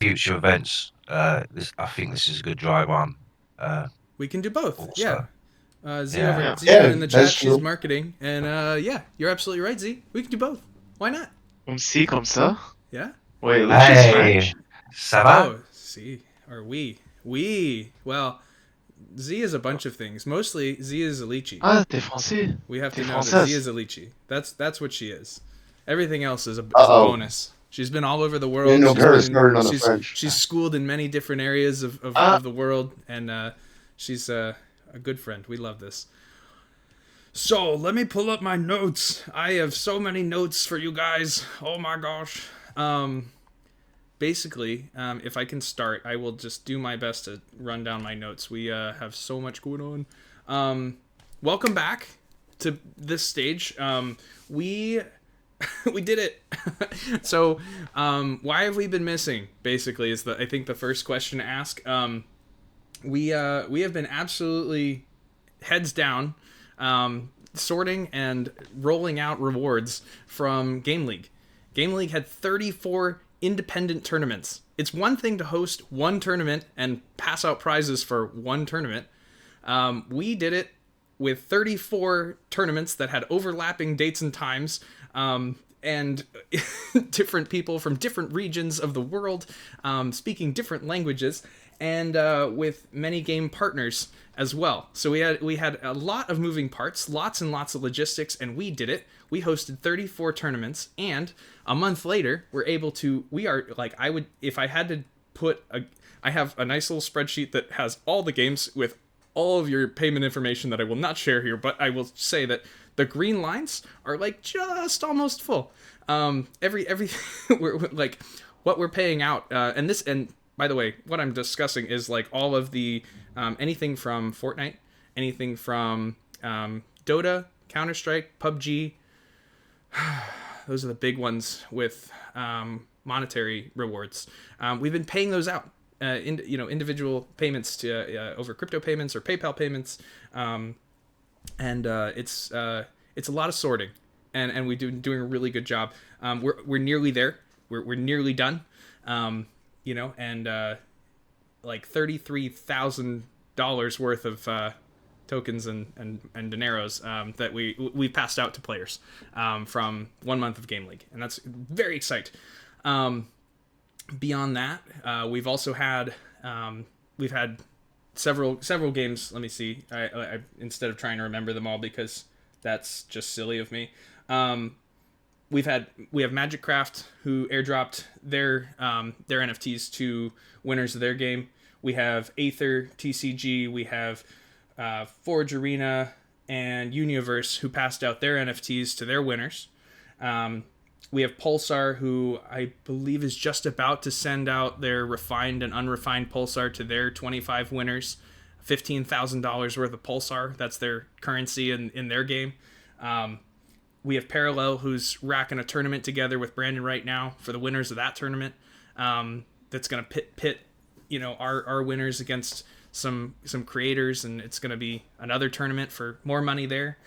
future events, I think this is a good dry one. We can do both. Yeah. Also, Z yeah. Z over Yeah, in the that's chat, she's true. marketing, and yeah, you're absolutely right, Z. We can do both. Why not? Comme ça? Yeah. Wait, which is Hey, French? ça va? Oh, see, or we. Well, Z is a bunch of things. Mostly, Z is a lychee. Ah, t'es français. We have T'es to know that Z française. is a lychee. That's what she is. Everything else is a Uh-oh. bonus. She's been all over the You world. know, She's her been in, started on the French. she's schooled in many different areas Ah, of the world, and she's a good friend. We love this. So let me pull up my notes. I have so many notes for you guys. Oh my gosh. Basically, if I can start, I will just do my best to run down my notes. We have so much going on. Welcome back to this stage. We we did it. So, why have we been missing? Basically, is the I think the first question to ask. We have been absolutely heads down, sorting and rolling out rewards from Game League. Game League had 34 independent tournaments. It's one thing to host one tournament and pass out prizes for one tournament. We did it with 34 tournaments that had overlapping dates and times, and different people from different regions of the world, speaking different languages, and with many game partners as well. So we had a lot of moving parts, lots and lots of logistics, and we did it. We hosted 34 tournaments, and a month later, we're able to. We are like I would if I had to put a. I have a nice little spreadsheet that has all the games with all of your payment information that I will not share here, but I will say that the green lines are like just almost full. Every we're like what we're paying out, and by the way, what I'm discussing is like all of the anything from Fortnite, anything from Dota, Counter Strike, PUBG. Those are the big ones with monetary rewards. We've been paying those out. Individual payments to over crypto payments or PayPal payments, and it's a lot of sorting, and we doing a really good job. We're nearly there. We're nearly done. And like $33,000 worth of tokens and dineros that we passed out to players from 1 month of Game League, and that's very exciting. Beyond that, we've also had we've had several games. Let me see. I instead of trying to remember them all because that's just silly of me. We have Magic Craft who airdropped their NFTs to winners of their game. We have Aether TCG. We have Forge Arena and Universe who passed out their NFTs to their winners. We have Pulsar, who I believe is just about to send out their refined and unrefined Pulsar to their 25 winners. $15,000 worth of Pulsar. That's their currency in their game. We have Parallel, who's racking a tournament together with Brandon right now for the winners of that tournament. That's going to pit our winners against some creators, and it's going to be another tournament for more money there.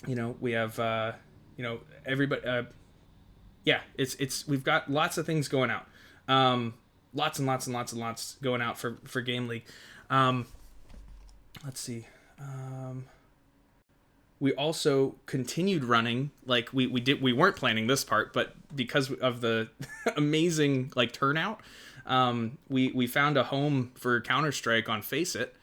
We have everybody. Yeah, it's we've got lots of things going out. Lots and lots and lots and lots going out for Game League. Let's see. We also continued running like we weren't planning this part, but because of the amazing like turnout, we found a home for Counter-Strike on Faceit,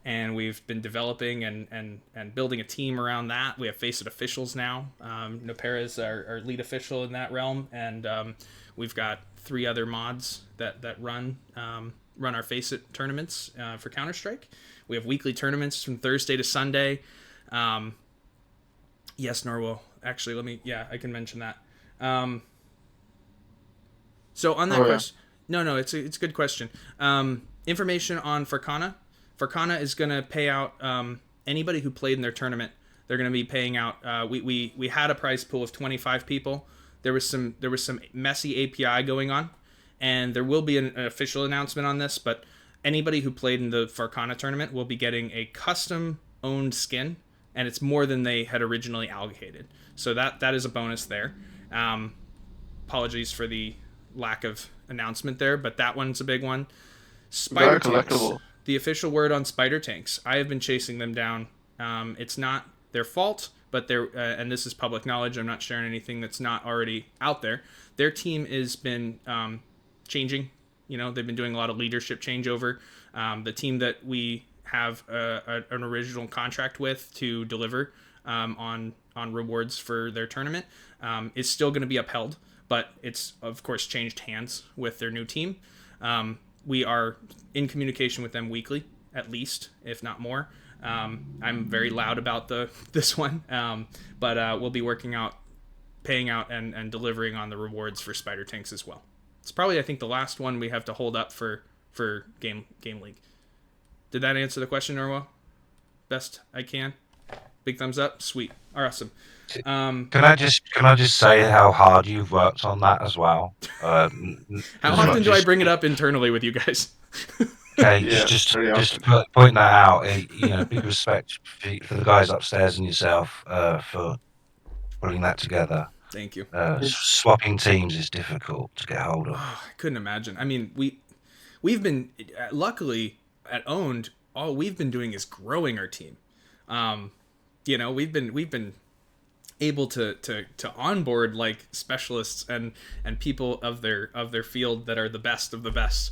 and we've been developing and building a team around that. We have Faceit officials now. Nopera is our lead official in that realm, and we've got 3 other mods that run our Faceit tournaments for Counter-Strike. We have weekly tournaments from Thursday to Sunday. Yes, Norwell. Actually, I can mention that. So on that Oh, yeah. question, no, it's a good question. Information on Farcana. Farcana is going to pay out anybody who played in their tournament. They're going to be paying out. We had a prize pool of 25 people. There was some messy API going on, and there will be an official announcement on this. But anybody who played in the Farcana tournament will be getting a custom owned skin, and it's more than they had originally allocated. So that is a bonus there. Apologies for the lack of announcement there, but that one's a big one. Very Spider tanks. collectible. The official word on spider tanks. I have been chasing them down. It's not their fault, but they're and this is public knowledge. I'm not sharing anything that's not already out there. Their team has been changing. You know, they've been doing a lot of leadership changeover. The team that we have an original contract with to deliver on rewards for their tournament is still going to be upheld, but it's of course changed hands with their new team. We are in communication with them weekly, at least, if not more. I'm very loud about this one, but we'll be working out, paying out, and delivering on the rewards for Spider Tanks as well. It's probably, I think, the last one we have to hold up for Game League. Did that answer the question, Norwell? Best I can. Big thumbs up. Sweet. Awesome. Can I just say how hard you've worked on that as well? How often do I bring it up internally with you guys? Okay, Yeah, very just often. to point that out. You know, big respect for the guys upstairs and yourself for putting that together. Thank you. Swapping teams is difficult to get hold of. Oh, I couldn't imagine. I mean, we've been luckily at Owned. All we've been doing is growing our team. You know, we've been able to onboard like specialists and people of their field that are the best of the best.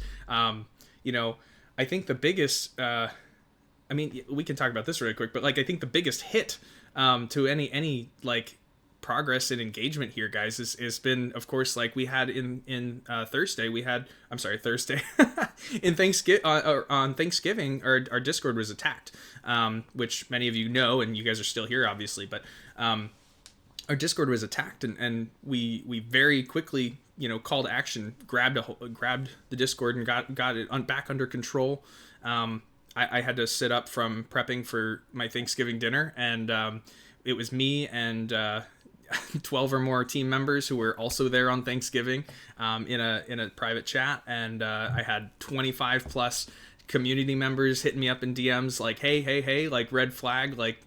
You know, I think the biggest. I mean, we can talk about this really quick, but like I think the biggest hit to any like progress and engagement here, guys, is been, of course, like we had in Thursday. Thursday in Thanksgiving on Thanksgiving, our Discord was attacked, which many of you know, and you guys are still here, obviously, but our Discord was attacked, and we very quickly, you know, called action, grabbed the Discord and got it back under control. I had to sit up from prepping for my Thanksgiving dinner, and it was me and 12 or more team members who were also there on Thanksgiving in a private chat, and I had 25 plus community members hitting me up in DMs like, hey, like red flag, like,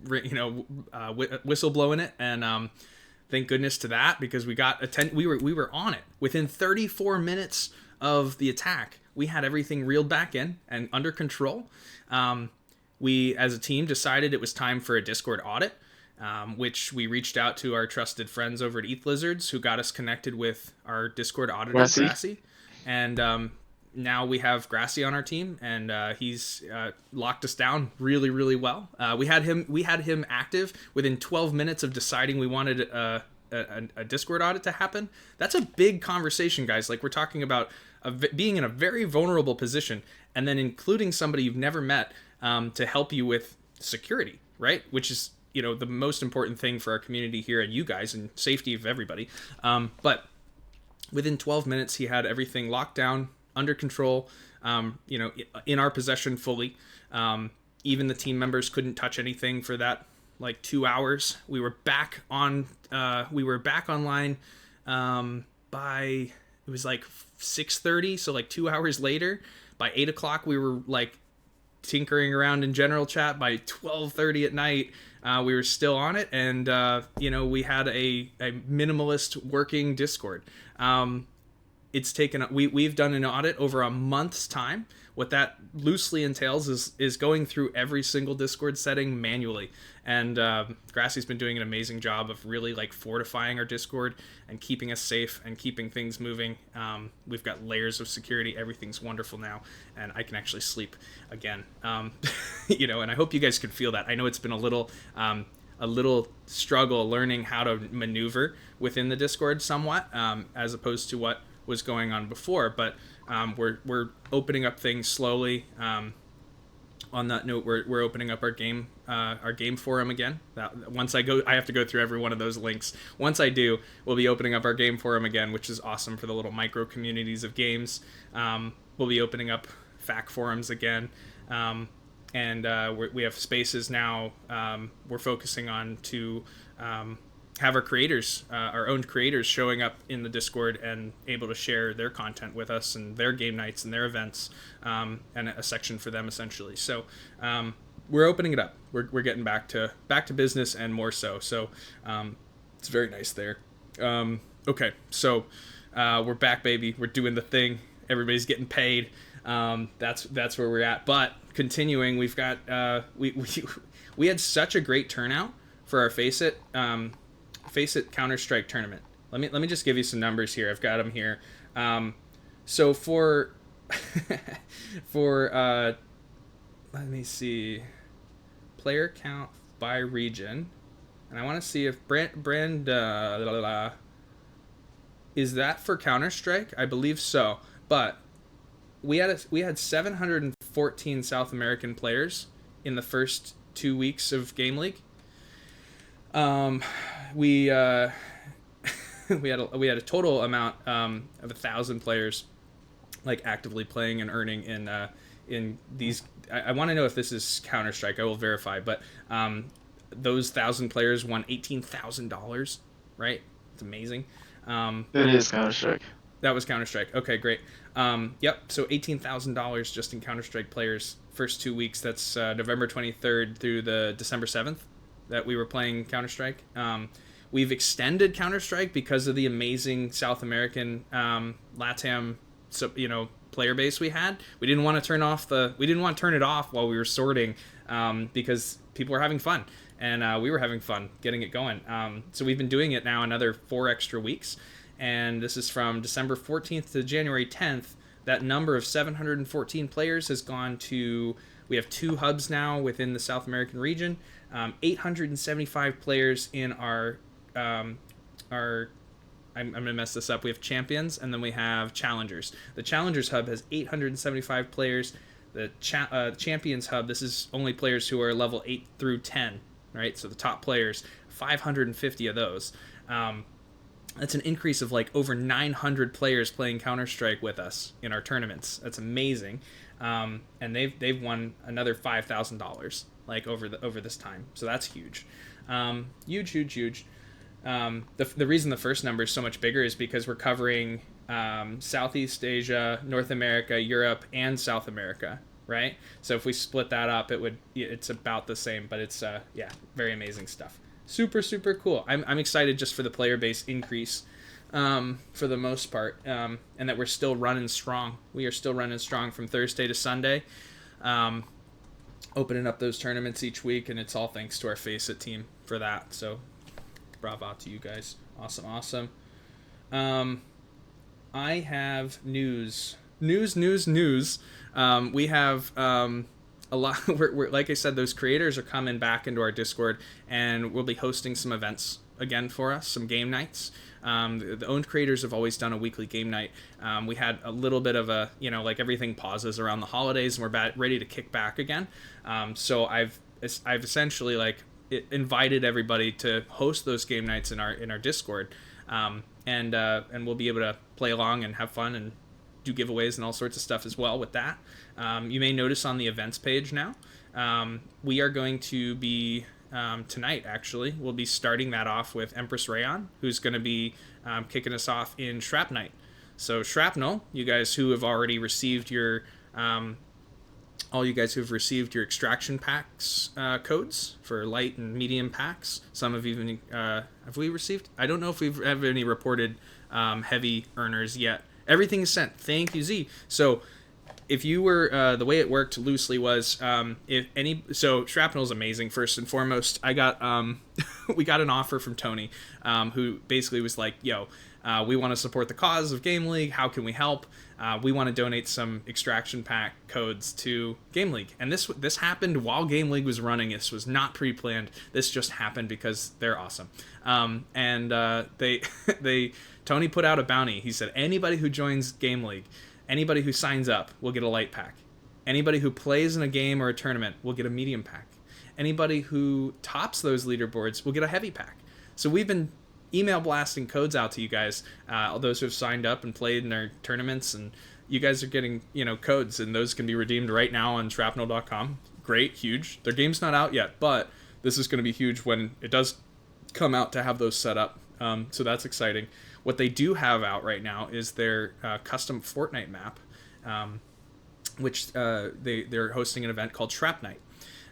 you know, whistle blowing it, and thank goodness to that, because we got we were on it within 34 minutes of the attack. We had everything reeled back in and under control. We as a team decided it was time for a Discord audit, which we reached out to our trusted friends over at ETH Lizards, who got us connected with our Discord auditor, Grassy. And now we have Grassy on our team, and he's locked us down really, really well. We had him active within 12 minutes of deciding we wanted a Discord audit to happen. That's a big conversation, guys. Like, we're talking about being in a very vulnerable position, and then including somebody you've never met to help you with security, right? Which is, you know, the most important thing for our community here and you guys, and safety of everybody. But within 12 minutes, he had everything locked down, under control, you know, in our possession fully. Even the team members couldn't touch anything for that like 2 hours. We were back on. We were back online by, it was like 6:30, so like 2 hours later. By 8 o'clock, we were like tinkering around in general chat. By 12:30 at night, we were still on it, and you know, we had a minimalist working Discord. It's taken, we've done an audit over a month's time. What that loosely entails is going through every single Discord setting manually, and Grassy's been doing an amazing job of really like fortifying our Discord and keeping us safe and keeping things moving. We've got layers of security. Everything's wonderful now, and I can actually sleep again. You know, and I hope you guys could feel that. I know it's been a little struggle learning how to maneuver within the Discord somewhat, as opposed to what was going on before, but we're opening up things slowly. On that note, we're opening up our game forum again. Once I have to go through every one of those links. Once I do, we'll be opening up our game forum again, which is awesome for the little micro communities of games. We'll be opening up FAQ forums again, and we have spaces now. We're focusing on to have our creators, our own creators, showing up in the Discord and able to share their content with us and their game nights and their events, and a section for them essentially. So we're opening it up. We're getting back to business and more so. So it's very nice there. Okay, so We're back, baby. We're doing the thing. Everybody's getting paid. That's where we're at. But continuing, we've got we had such a great turnout for our Face It Counter-Strike tournament. Let me just give you some numbers here. I've got them here. So for let me see, player count by region, and I want to see if brand is that for Counter-Strike? I believe so. But we had 714 South American players in the first 2 weeks of Game League. We we had a total amount of 1,000 players like actively playing and earning in these. I want to know if this is Counter-Strike. I will verify, but those 1,000 players won $18,000. Right? It's amazing. It is Counter-Strike. That was Counter-Strike. Okay, great. Yep. So $18,000 just in Counter-Strike players first 2 weeks. That's November 23rd through the December 7th that we were playing Counter-Strike. We've extended Counter-Strike because of the amazing South American LATAM, player base we had. We didn't want to turn it off while we were sorting because people were having fun and we were having fun getting it going. So we've been doing it now another 4 extra weeks, and this is from December 14th to January 10th. That number of 714 players has gone to. We have 2 hubs now within the South American region. 875 players in our I'm going to mess this up. We have champions, and then we have challengers. The challengers hub has 875 players. The champions hub, this is only players who are level 8 through 10, right? So the top players, 550 of those. That's an increase of like over 900 players playing Counter-Strike with us in our tournaments. That's amazing. And they've won another $5,000 like over this time. So that's huge. Huge. The reason the first number is so much bigger is because we're covering Southeast Asia, North America, Europe, and South America, right? So if we split that up, it's about the same, but it's very amazing stuff. Super cool. I'm excited just for the player base increase for the most part, and that we're still running strong. We are still running strong from Thursday to Sunday, opening up those tournaments each week, and it's all thanks to our Face It team for that. So bravo to you guys. Awesome. I have news. We have a lot. We're like I said, those creators are coming back into our Discord, and we'll be hosting some events again for us, some game nights. The owned creators have always done a weekly game night. We had a little bit of a, like everything pauses around the holidays, and we're ready to kick back again. So I've essentially invited everybody to host those game nights in our Discord, and we'll be able to play along and have fun and do giveaways and all sorts of stuff as well with that. You may notice on the events page now, we are going to be tonight, actually we'll be starting that off with Empress Rayon, who's going to be kicking us off in Shrap Night. So Shrapnel, you guys who have already received your all you guys who've received your extraction packs codes for light and medium packs. Some have even have we received? I don't know if we've have any reported heavy earners yet. Everything is sent. Thank you, Z. So if you were the way it worked loosely was so Shrapnel's amazing. First and foremost, I got we got an offer from Tony, who basically was like, yo, we want to support the cause of Game League. How can we help? We want to donate some extraction pack codes to Game League. And this happened while Game League was running. This was not pre-planned. This just happened because they're awesome. Tony put out a bounty. He said, anybody who joins Game League, anybody who signs up will get a light pack. Anybody who plays in a game or a tournament will get a medium pack. Anybody who tops those leaderboards will get a heavy pack. So we've been email blasting codes out to you guys, all those who have signed up and played in our tournaments, and you guys are getting codes, and those can be redeemed right now on shrapnel.com. Great, huge. Their game's not out yet, but this is going to be huge when it does come out to have those set up. So that's exciting. What they do have out right now is their custom Fortnite map, which they're hosting an event called Shrap Night.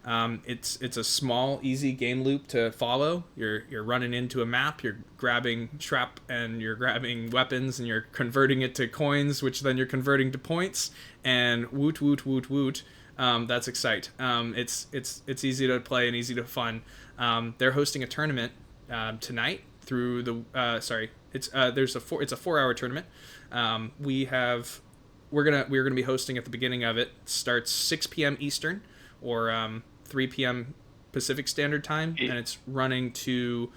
It's a small, easy game loop to follow. You're running into a map. You're grabbing trap and you're grabbing weapons and you're converting it to coins, which then you're converting to points. And woot woot woot woot. That's Excite. It's easy to play and easy to fun. They're hosting a tournament tonight through the it's a 4-hour tournament. We're gonna be hosting at the beginning of it. It starts 6 p.m. Eastern or 3 p.m. Pacific Standard Time, and it's running to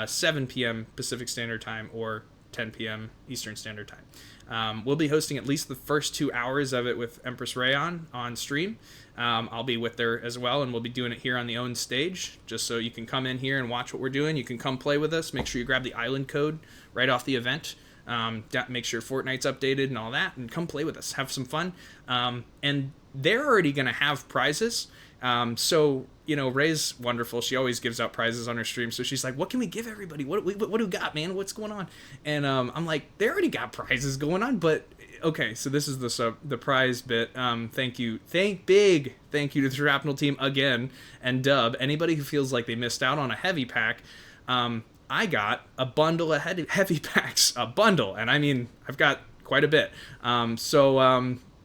7 p.m. Pacific Standard Time or 10 p.m. Eastern Standard Time. We'll be hosting at least the first 2 hours of it with Empress Rayon on stream. I'll be with her as well, and we'll be doing it here on the own stage, just so you can come in here and watch what we're doing. You can come play with us. Make sure you grab the island code right off the event. Make sure Fortnite's updated and all that, and come play with us. Have some fun. And they're already going to have prizes. So, Ray's wonderful. She always gives out prizes on her stream. So she's like, what can we give everybody? What do we got, man? What's going on? And I'm like, they already got prizes going on, but okay, so this is the prize bit. Thank you to the Shrapnel team again, and Dub. Anybody who feels like they missed out on a heavy pack, I got a bundle of heavy packs, a bundle, and I mean I've got quite a bit.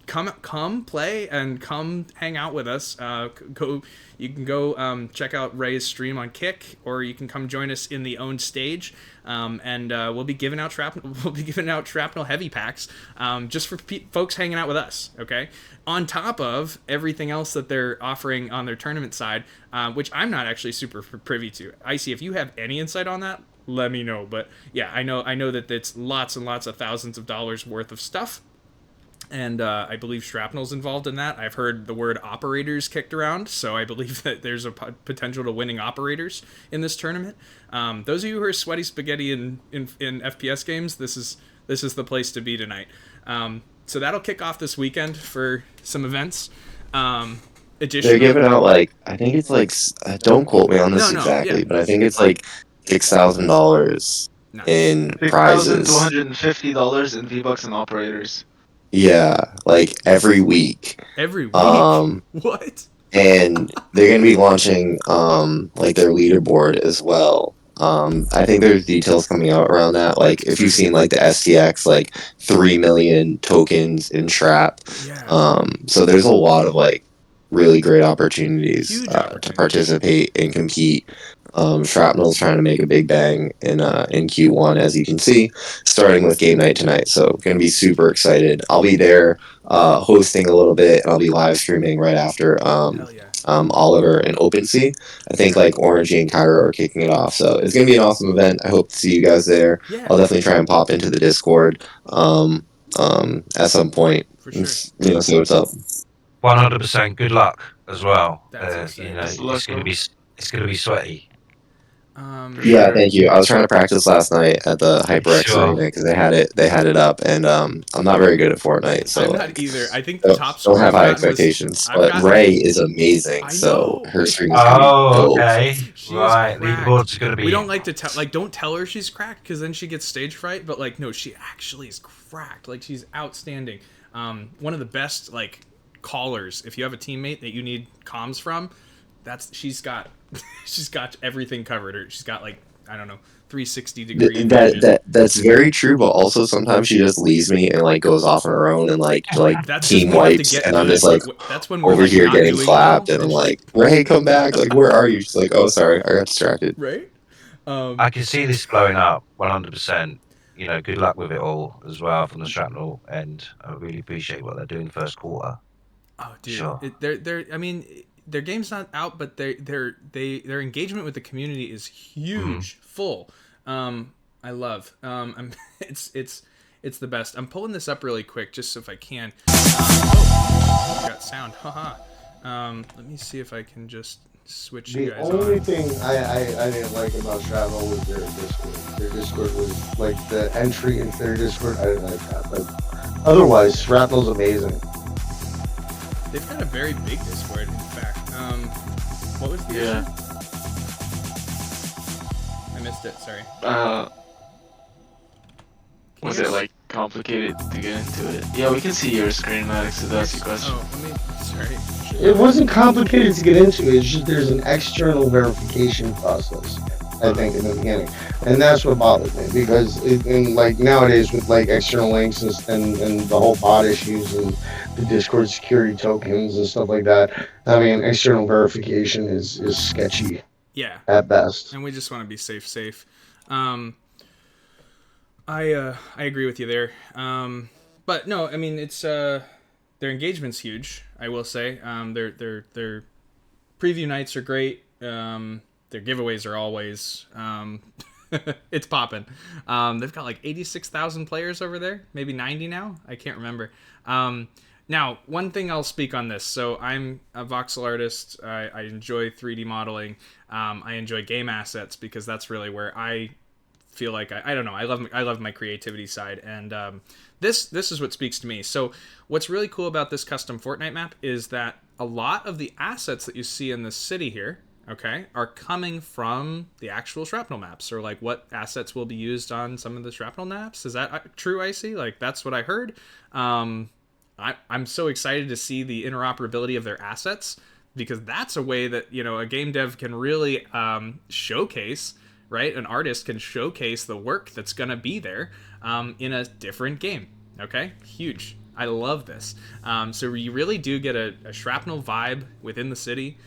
Come play and come hang out with us. You can go check out Ray's stream on Kick, or you can come join us in the own stage. And we'll be giving out shrapnel heavy packs just for folks hanging out with us. Okay, on top of everything else that they're offering on their tournament side, which I'm not actually super privy to. Icy, if you have any insight on that, let me know. But yeah, I know that it's lots and lots of thousands of dollars worth of stuff. And I believe Shrapnel's involved in that. I've heard the word operators kicked around, so I believe that there's a potential to winning operators in this tournament. Those of you who are sweaty spaghetti in FPS games, this is the place to be tonight. So that'll kick off this weekend for some events. They're giving out I think it's don't quote me on this exactly, but I think it's $6,000 Nice. in prizes. $6,250 in V-Bucks and operators. Yeah, every week. Every week? What? And they're gonna be launching their leaderboard as well. I think there's details coming out around that. If you've seen the STX, 3 million tokens in Shrap. Yeah. So there's a lot of really great opportunities Huge to participate and compete. Shrapnel's trying to make a big bang in Q1, as you can see, starting with game night tonight. So gonna be super excited. I'll be there hosting a little bit, and I'll be live streaming right after Oliver and OpenSea. I think Orangey and Cairo are kicking it off. So it's gonna be an awesome event. I hope to see you guys there. Yeah. I'll definitely try and pop into the Discord at some point. For sure. See what's up. 100%. Good luck as well. That's It's gonna be sweaty. Yeah, thank you. I was trying to practice last night at the HyperX arena because they had it up, and I'm not very good at Fortnite, so I'm not either. I think the top don't have high expectations. But Ray is amazing, so her stream is gonna be dope. Okay, right. Cracked. Leaderboard's gonna be. We don't like to tell, don't tell her she's cracked, because then she gets stage fright. But no, she actually is cracked. She's outstanding. One of the best callers. If you have a teammate that you need comms from, she's got everything covered. She's got 360 degree. That's very true, but also sometimes she just leaves me and goes off on her own and team wipes, and I'm just that's when over here getting clapped, well, and I'm like, Ray, come back! Where are you? She's like, oh, sorry, I got distracted. Right. I can see this blowing up 100%. Good luck with it all as well from the Shrapnel end. I really appreciate what they're doing first quarter. Oh, dude, sure. Their game's not out, but their engagement with the community is huge, full. I love. It's the best. I'm pulling this up really quick just so if I can. Got sound. Haha. Let me see if I can just switch you guys. The only thing I didn't like about Shrapnel was their Discord. Their Discord was the entry into their Discord. I didn't like that, but otherwise, Shrapnel's amazing. They've got a very big Discord, in fact. What was the issue? I missed it, sorry. Was it complicated to get into it. Yeah, we can see your screen, Maddox, if that's your question. Oh, let me. Sorry. It wasn't complicated to get into. It's just there's an external verification process, I think, in the beginning, and that's what bothered me because like nowadays with like external links and the whole bot issues and the Discord security tokens and stuff like that. I mean, external verification is sketchy Yeah, at best. and we just want to be safe. Um, I agree with you there. But no, I mean it's their engagement's huge. I will say their preview nights are great. Their giveaways are always it's popping. They've got like 86,000 players over there, maybe 90 now. I can't remember. Now, one thing I'll speak on this. So I'm a voxel artist. I enjoy 3D modeling. I enjoy game assets because that's really where I feel like I don't know. I love my creativity side, and this is what speaks to me. So what's really cool about this custom Fortnite map is that a lot of the assets that you see in the city here, okay, are coming from the actual shrapnel maps, or like what assets will be used on some of the shrapnel maps. Is that true, Icy? Like that's what I heard. I'm so excited to see the interoperability of their assets because that's a way that a game dev can really showcase, right? An artist can showcase the work that's gonna be there in a different game. Okay, huge. I love this. So you really do get a shrapnel vibe within the city.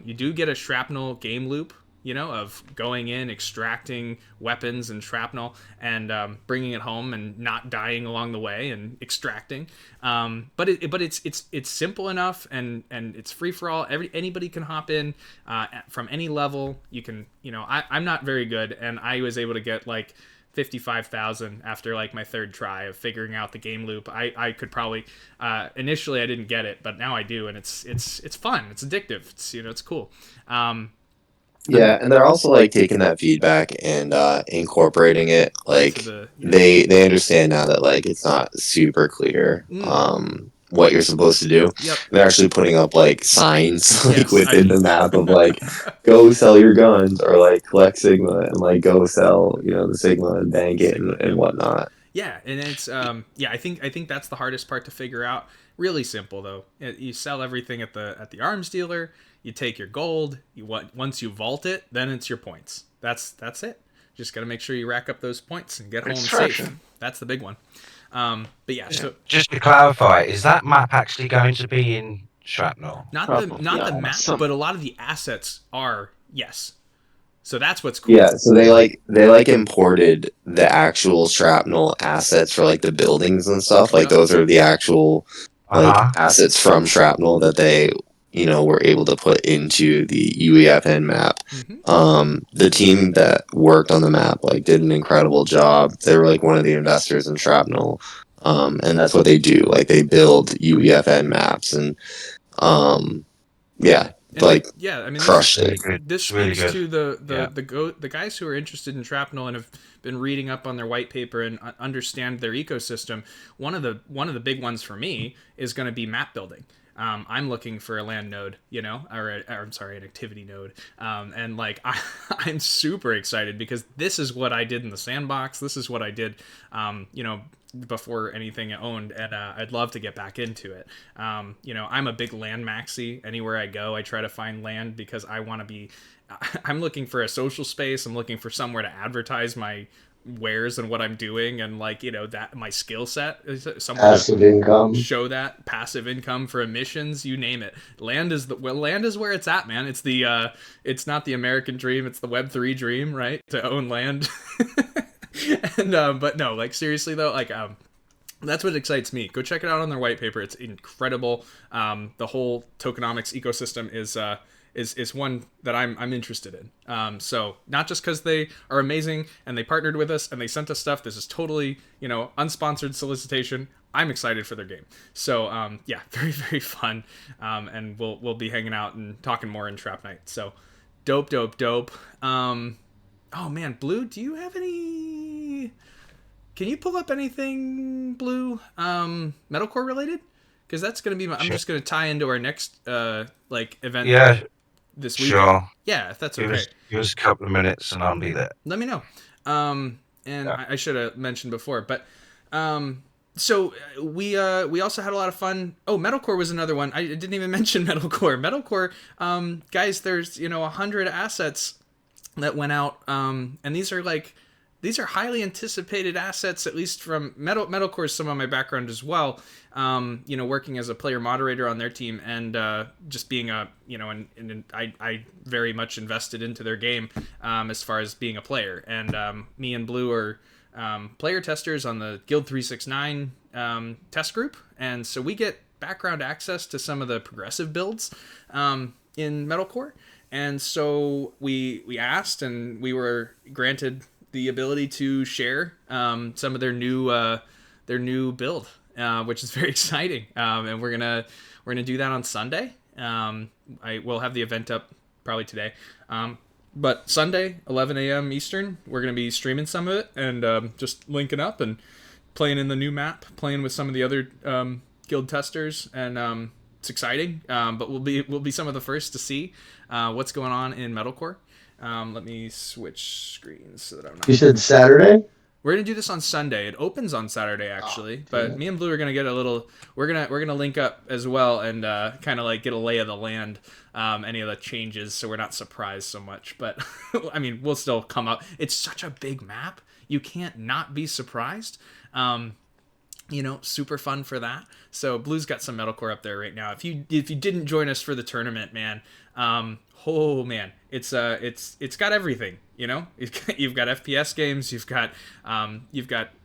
You do get a shrapnel game loop, of going in, extracting weapons and shrapnel, and bringing it home and not dying along the way and extracting. But it's simple enough, and it's free for all. Anybody can hop in from any level. You can, I'm not very good, and I was able to get like 55,000 after like my third try of figuring out the game loop. I could probably initially I didn't get it, but now I do, and it's fun. It's addictive. It's cool. Yeah, and they're also like taking that feedback and incorporating it. Like the they understand now that like it's not super clear what you're supposed to do. Yep. They're actually putting up like signs like Yes, within the map of like go sell your guns or like collect Sigma and like go sell the Sigma and bank it and whatnot. Yeah, and it's I think that's the hardest part to figure out. Really simple though. You sell everything at the arms dealer. You take your gold. Once you vault it, then it's your points. That's it. Just got to make sure you rack up those points and get home safe. That's the big one. But yeah. So just to clarify, is that map actually going to be in shrapnel? not Probably, the yeah, map, some- but a lot of the assets are, yes. So that's what's cool. Yeah, so they imported the actual shrapnel assets for like the buildings and stuff. Like those are the actual assets from shrapnel that they were able to put into the UEFN map. The team that worked on the map like did an incredible job. They were like one of the investors in shrapnel, and that's what they do. Like they build UEFN maps and yeah. And like yeah, I mean, crushed Really it. good. this Really speaks good. to Yeah. the guys who are interested in shrapnel and have been reading up on their white paper and understand their ecosystem. One of the big ones for me is going to be map building. I'm looking for a land node, or I'm sorry, an activity node, and like I'm super excited because this is what I did in the sandbox. This is what I did, before anything owned, and I'd love to get back into it. I'm a big land maxi. Anywhere I go, I try to find land because I want to be. I'm looking for a social space. I'm looking for somewhere to advertise my wares and what I'm doing, and like that my skill set is somewhere Passive income. show that passive income for emissions, you name it. Land is where it's at, man. It's the it's not the American dream, it's the Web3 dream, right? To own land. And but no, like seriously though, like that's what excites me. Go check it out on their white paper. It's incredible. The whole tokenomics ecosystem is one that I'm interested in. So not just because they are amazing and they partnered with us and they sent us stuff. This is totally unsponsored solicitation. I'm excited for their game. So yeah, very very fun. And we'll be hanging out and talking more in Trap Night. So dope. Oh man, Blue, do you have any? Can you pull up anything, Blue, metalcore related? Because that's gonna be I'm just gonna tie into our next event. Yeah. This week. Sure. Yeah, if that's okay. Give us a couple of minutes and I'll be there. Let me know. And I should have mentioned before, but So we also had a lot of fun. Oh, metalcore was another one. I didn't even mention metalcore. Metalcore, guys, there's 100 assets that went out, and these are highly anticipated assets, at least from metalcore is some of my background as well. Working as a player moderator on their team, and just being I very much invested into their game, as far as being a player. And me and Blue are player testers on the Guild 369 test group, and so we get background access to some of the progressive builds in metalcore. And so we asked, and we were granted the ability to share some of their new build, which is very exciting. And we're gonna do that on Sunday. I will have the event up probably today. But Sunday, 11 a.m. Eastern, we're going to be streaming some of it and just linking up and playing in the new map, playing with some of the other guild testers, and it's exciting. But we'll be some of the first to see what's going on in metalcore. Let me switch screens so that I'm not. You said Saturday? We're gonna do this on Sunday. It opens on Saturday actually, but me and Blue are gonna get a little. We're gonna link up as well and kind of like get a lay of the land, any of the changes, so we're not surprised so much. But I mean, we'll still come up. It's such a big map, you can't not be surprised. Super fun for that. So Blue's got some metalcore up there right now. If you didn't join us for the tournament, man, oh man, it's got everything. You've got FPS games, you've got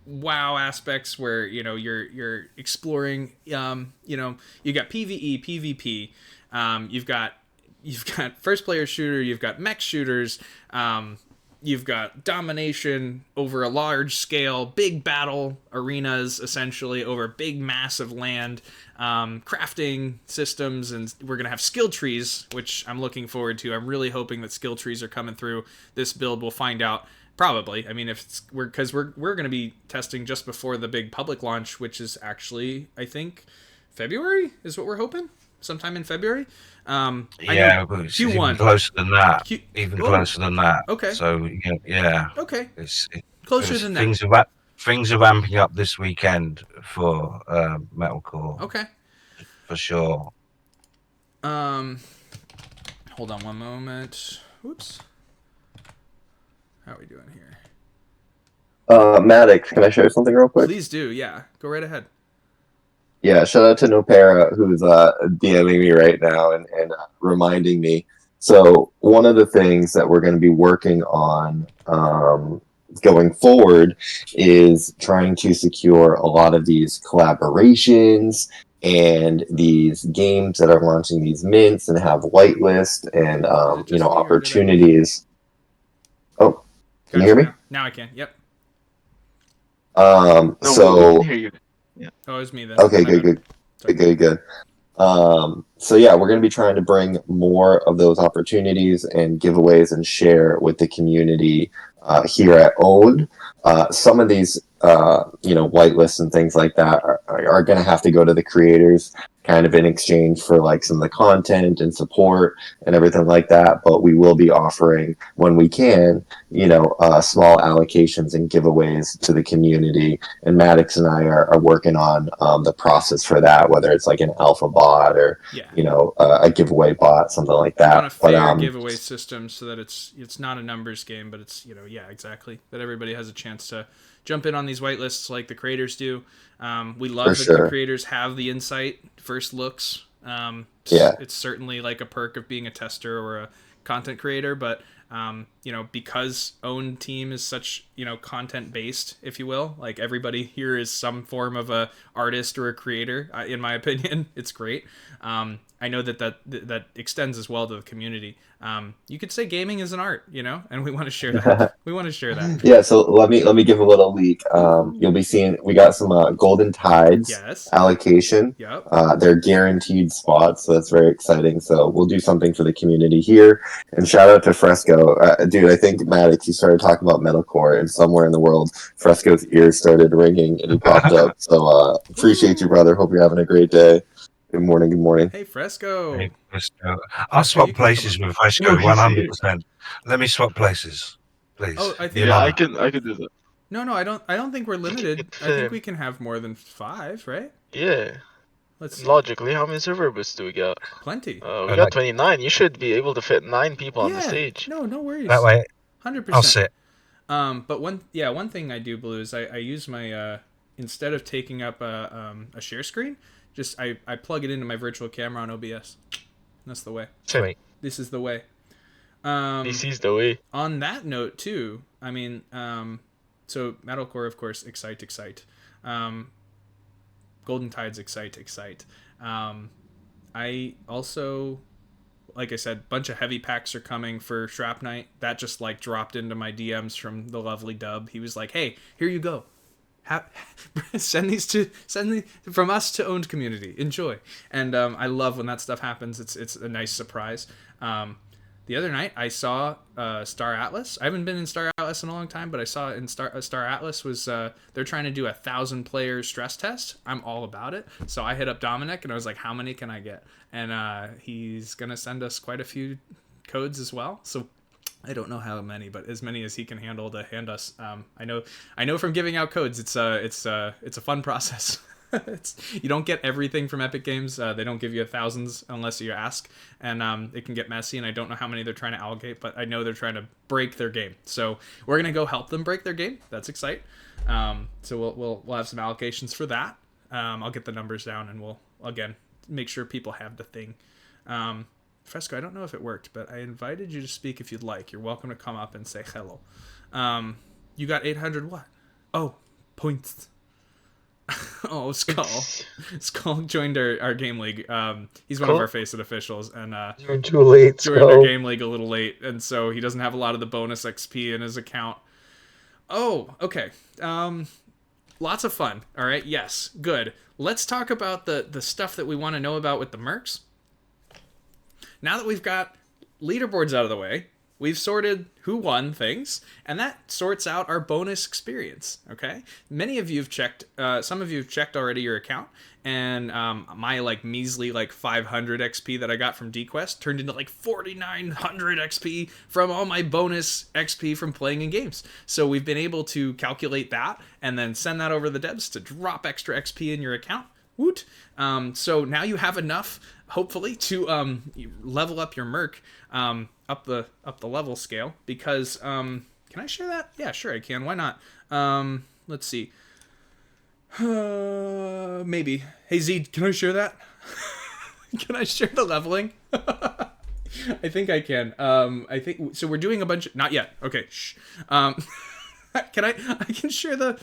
WoW aspects where you're exploring. You got PvE, PvP. You've got first player shooter. You've got mech shooters. You've got domination over a large scale, big battle arenas, essentially over big massive land, crafting systems, and we're gonna have skill trees, which I'm looking forward to. I'm really hoping that skill trees are coming through this build. We'll find out probably. I mean, we're gonna be testing just before the big public launch, which is actually, I think, February is what we're hoping. Sometime in February. Yeah, but it's even closer than that. Closer than that. Okay. So yeah. Okay. It's closer than that. Things are ramping up this weekend for metalcore. Okay. For sure. Hold on one moment. Whoops. How are we doing here? Maddox, can I share something real quick? Please do. Yeah, go right ahead. Yeah, shout out to Nopera, who's DMing me right now and reminding me. So one of the things that we're going to be working on going forward is trying to secure a lot of these collaborations and these games that are launching these mints and have whitelist and opportunities. Oh, can you hear me? Now I can. Yep. No, so we can hear you. Yeah. Oh, it was me then. Okay, good. So yeah, we're going to be trying to bring more of those opportunities and giveaways and share with the community here at Own. Some of these, whitelists and things like that are going to have to go to the creators, kind of in exchange for like some of the content and support and everything like that. But we will be offering, when we can, small allocations and giveaways to the community. And Maddox and I are working on the process for that, whether it's like an alpha bot or a giveaway bot, something like that. On a fair giveaway system, so that it's not a numbers game, but it's exactly, that everybody has a chance to jump in on these whitelists like the creators do. We love that the creators have the insight, first looks. It's certainly like a perk of being a tester or a content creator, but because Own Team is such, content based, if you will, like everybody here is some form of a artist or a creator, in my opinion. It's great. I know that extends as well to the community. You could say gaming is an art, and we want to share that. Yeah, so let me give a little leak. You'll be seeing we got some Golden Tides allocation. Yep. They're guaranteed spots, so that's very exciting. So we'll do something for the community here. And shout out to Fresco. Dude, I think Maddox, you started talking about metalcore, and somewhere in the world, Fresco's ears started ringing and he popped up. So appreciate you, brother. Hope you're having a great day. Good morning. Hey, Fresco. I'll swap places with Fresco 100%. Let me swap places, please. Oh, I think I can do that. No, I don't think we're limited. It I think fit. we can have more than 5, right? Yeah. Let's see. Logically, how many server booths do we got? Plenty. We got 29. You should be able to fit 9 people on the Yeah. stage. No worries. That way, 100%. I'll sit. But one thing I do, Blue, is I use my instead of taking up a share screen, just I plug it into my virtual camera on OBS. That's the way. Sweet. This is the way. DC's the way. On that note, too, I mean, so Metalcore, of course, excite. Golden Tides, excite. I also, like I said, bunch of heavy packs are coming for Shrap Night. That just like dropped into my DMs from the lovely Dub. He was like, "Hey, here you go. Send these from us to owned community. Enjoy." And I love when that stuff happens. It's a nice surprise. The other night I saw Star Atlas. I haven't been in Star Atlas in a long time, but I saw in Star Atlas was they're trying to do 1,000 player stress test. I'm all about it. So I hit up Dominic and I was like, "How many can I get?" And he's gonna send us quite a few codes as well. So I don't know how many, but as many as he can handle to hand us. I know from giving out codes, it's a fun process. You don't get everything from Epic Games. They don't give you thousands unless you ask, and it can get messy. And I don't know how many they're trying to allocate, but I know they're trying to break their game. So we're gonna go help them break their game. That's exciting. So we'll have some allocations for that. I'll get the numbers down, and we'll again make sure people have the thing. Fresco, I don't know if it worked, but I invited you to speak if you'd like. You're welcome to come up and say hello. You got 800 what? Oh, points. Oh, Skull joined our game league. He's one of our Faceit officials, and You're too late. joined our game league a little late, and so he doesn't have a lot of the bonus XP in his account. Oh, okay. Lots of fun. All right, yes, good. Let's talk about the stuff that we want to know about with the mercs. Now that we've got leaderboards out of the way, we've sorted who won things, and that sorts out our bonus experience, okay? Many of you have checked, some of you have checked already your account, and my measly 500 XP that I got from DQuest turned into 4,900 XP from all my bonus XP from playing in games. So we've been able to calculate that and then send that over to the devs to drop extra XP in your account. Woot! So now you have enough, hopefully, to level up your merc up the level scale. Because can I share that? Yeah, sure I can. Why not? Let's see. Maybe. Hey Z, can I share that? Can I share the leveling? I think I can. I think so. We're doing a bunch of not yet. Okay. Shh. Can I can share the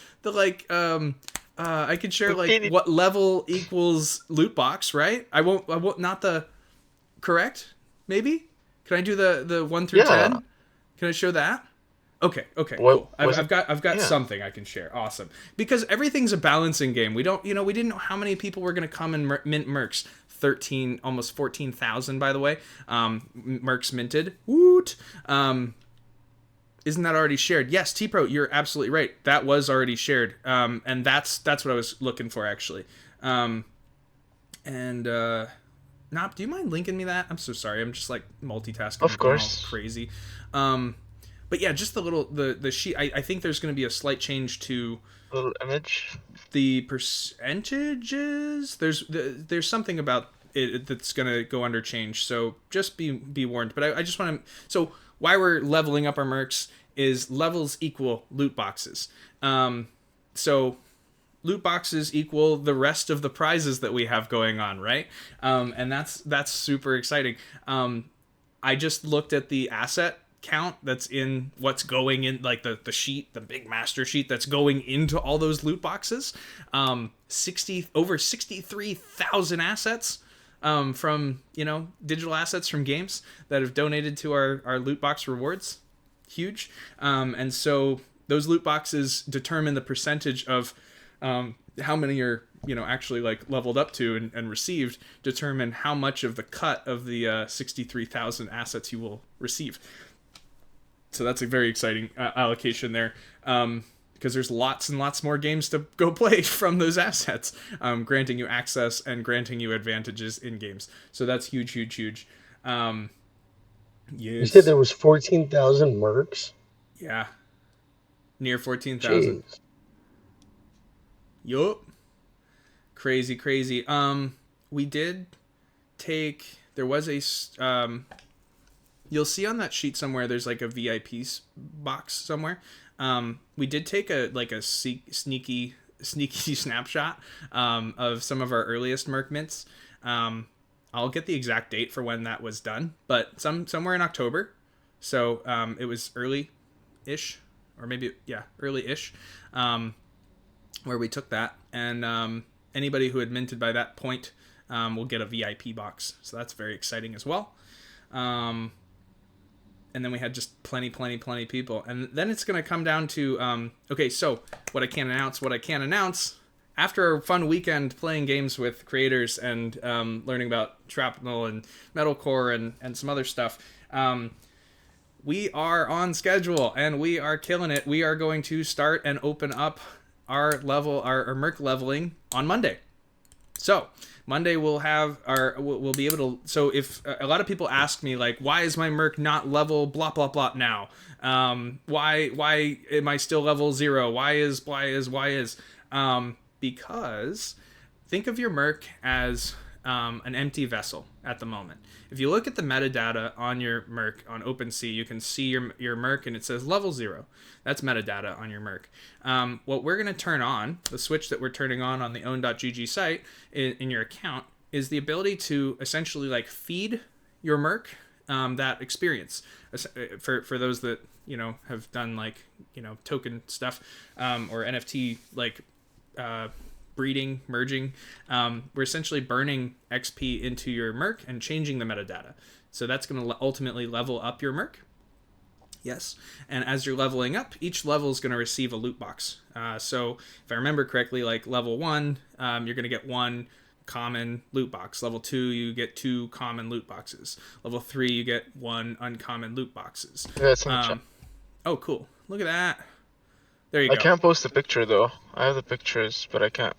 I can share what level equals loot box, right? I won't not the correct, maybe? Can I do the 1 through 10? Can I show that? Okay, cool. I've got something I can share. Awesome. Because everything's a balancing game. We didn't know how many people were going to come and mint mercs. 13, almost 14,000 by the way. Mercs minted. Woot. Isn't that already shared? Yes, T-Pro, you're absolutely right. That was already shared. And that's what I was looking for, actually. Nop, do you mind linking me that? I'm so sorry. I'm just multitasking. Of course. All crazy. But yeah, just the sheet. I think there's going to be a slight change to little image. The percentages. There's something about it that's going to go under change. So just be warned. But I just want to. So why we're leveling up our mercs is levels equal loot boxes. So loot boxes equal the rest of the prizes that we have going on, right? And that's super exciting. I just looked at the asset count that's in what's going in the sheet, the big master sheet that's going into all those loot boxes. Over 63,000 assets. From digital assets from games that have donated to our loot box rewards. Huge. And so those loot boxes determine the percentage of how many are actually leveled up to and received, determine how much of the cut of the 63,000 assets you will receive. So that's a very exciting allocation there. Because there's lots and lots more games to go play from those assets, granting you access and granting you advantages in games. So that's huge. Yes. You said there was 14,000 mercs? Yeah. Near 14,000. Jeez. Yup. Crazy. We did take. There was a. You'll see on that sheet somewhere. There's like a VIP box somewhere. We did take a sneaky snapshot of some of our earliest Merc mints. I'll get the exact date for when that was done, but somewhere in October. So it was early-ish, or maybe early-ish, where we took that, and anybody who had minted by that point will get a VIP box. So that's very exciting as well. And then we had just plenty people, and then it's going to come down to okay. So what I can announce. After a fun weekend playing games with creators and learning about shrapnel and metalcore and some other stuff, we are on schedule and we are killing it. We are going to start and open up our Merc leveling on Monday. So Monday we'll be able to. So if a lot of people ask me like, why is my Merc not level blah blah blah now? Why am I still level 0? Why is because think of your Merc as an empty vessel at the moment. If you look at the metadata on your Merc on OpenSea, you can see your Merc and it says level 0. That's metadata on your Merc. What we're going to turn on, the switch that we're turning on the own.gg site in your account, is the ability to essentially like feed your Merc that experience. For those that, have done like, token stuff or NFT like breeding, merging, we're essentially burning XP into your Merc and changing the metadata. So that's going to ultimately level up your Merc. Yes. And as you're leveling up, each level is going to receive a loot box. So if I remember correctly, like level 1, you're going to get 1 common loot box. Level 2, you get 2 common loot boxes. Level 3, you get 1 uncommon loot boxes. That's in the chat. Oh, cool. Look at that. There you go. I can't post a picture though. I have the pictures, but I can't.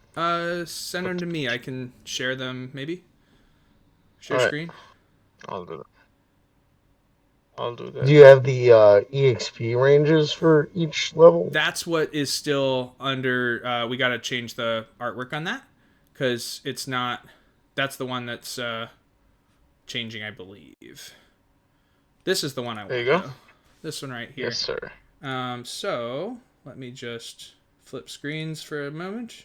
Send them to me. I can share them, maybe. Share Alright. screen. I'll do that. Do you have the EXP ranges for each level? That's what is still under. We got to change the artwork on that because it's not. That's the one that's changing, I believe. This is the one I want. There you go. Though. This one right here. Yes, sir. So let me just flip screens for a moment.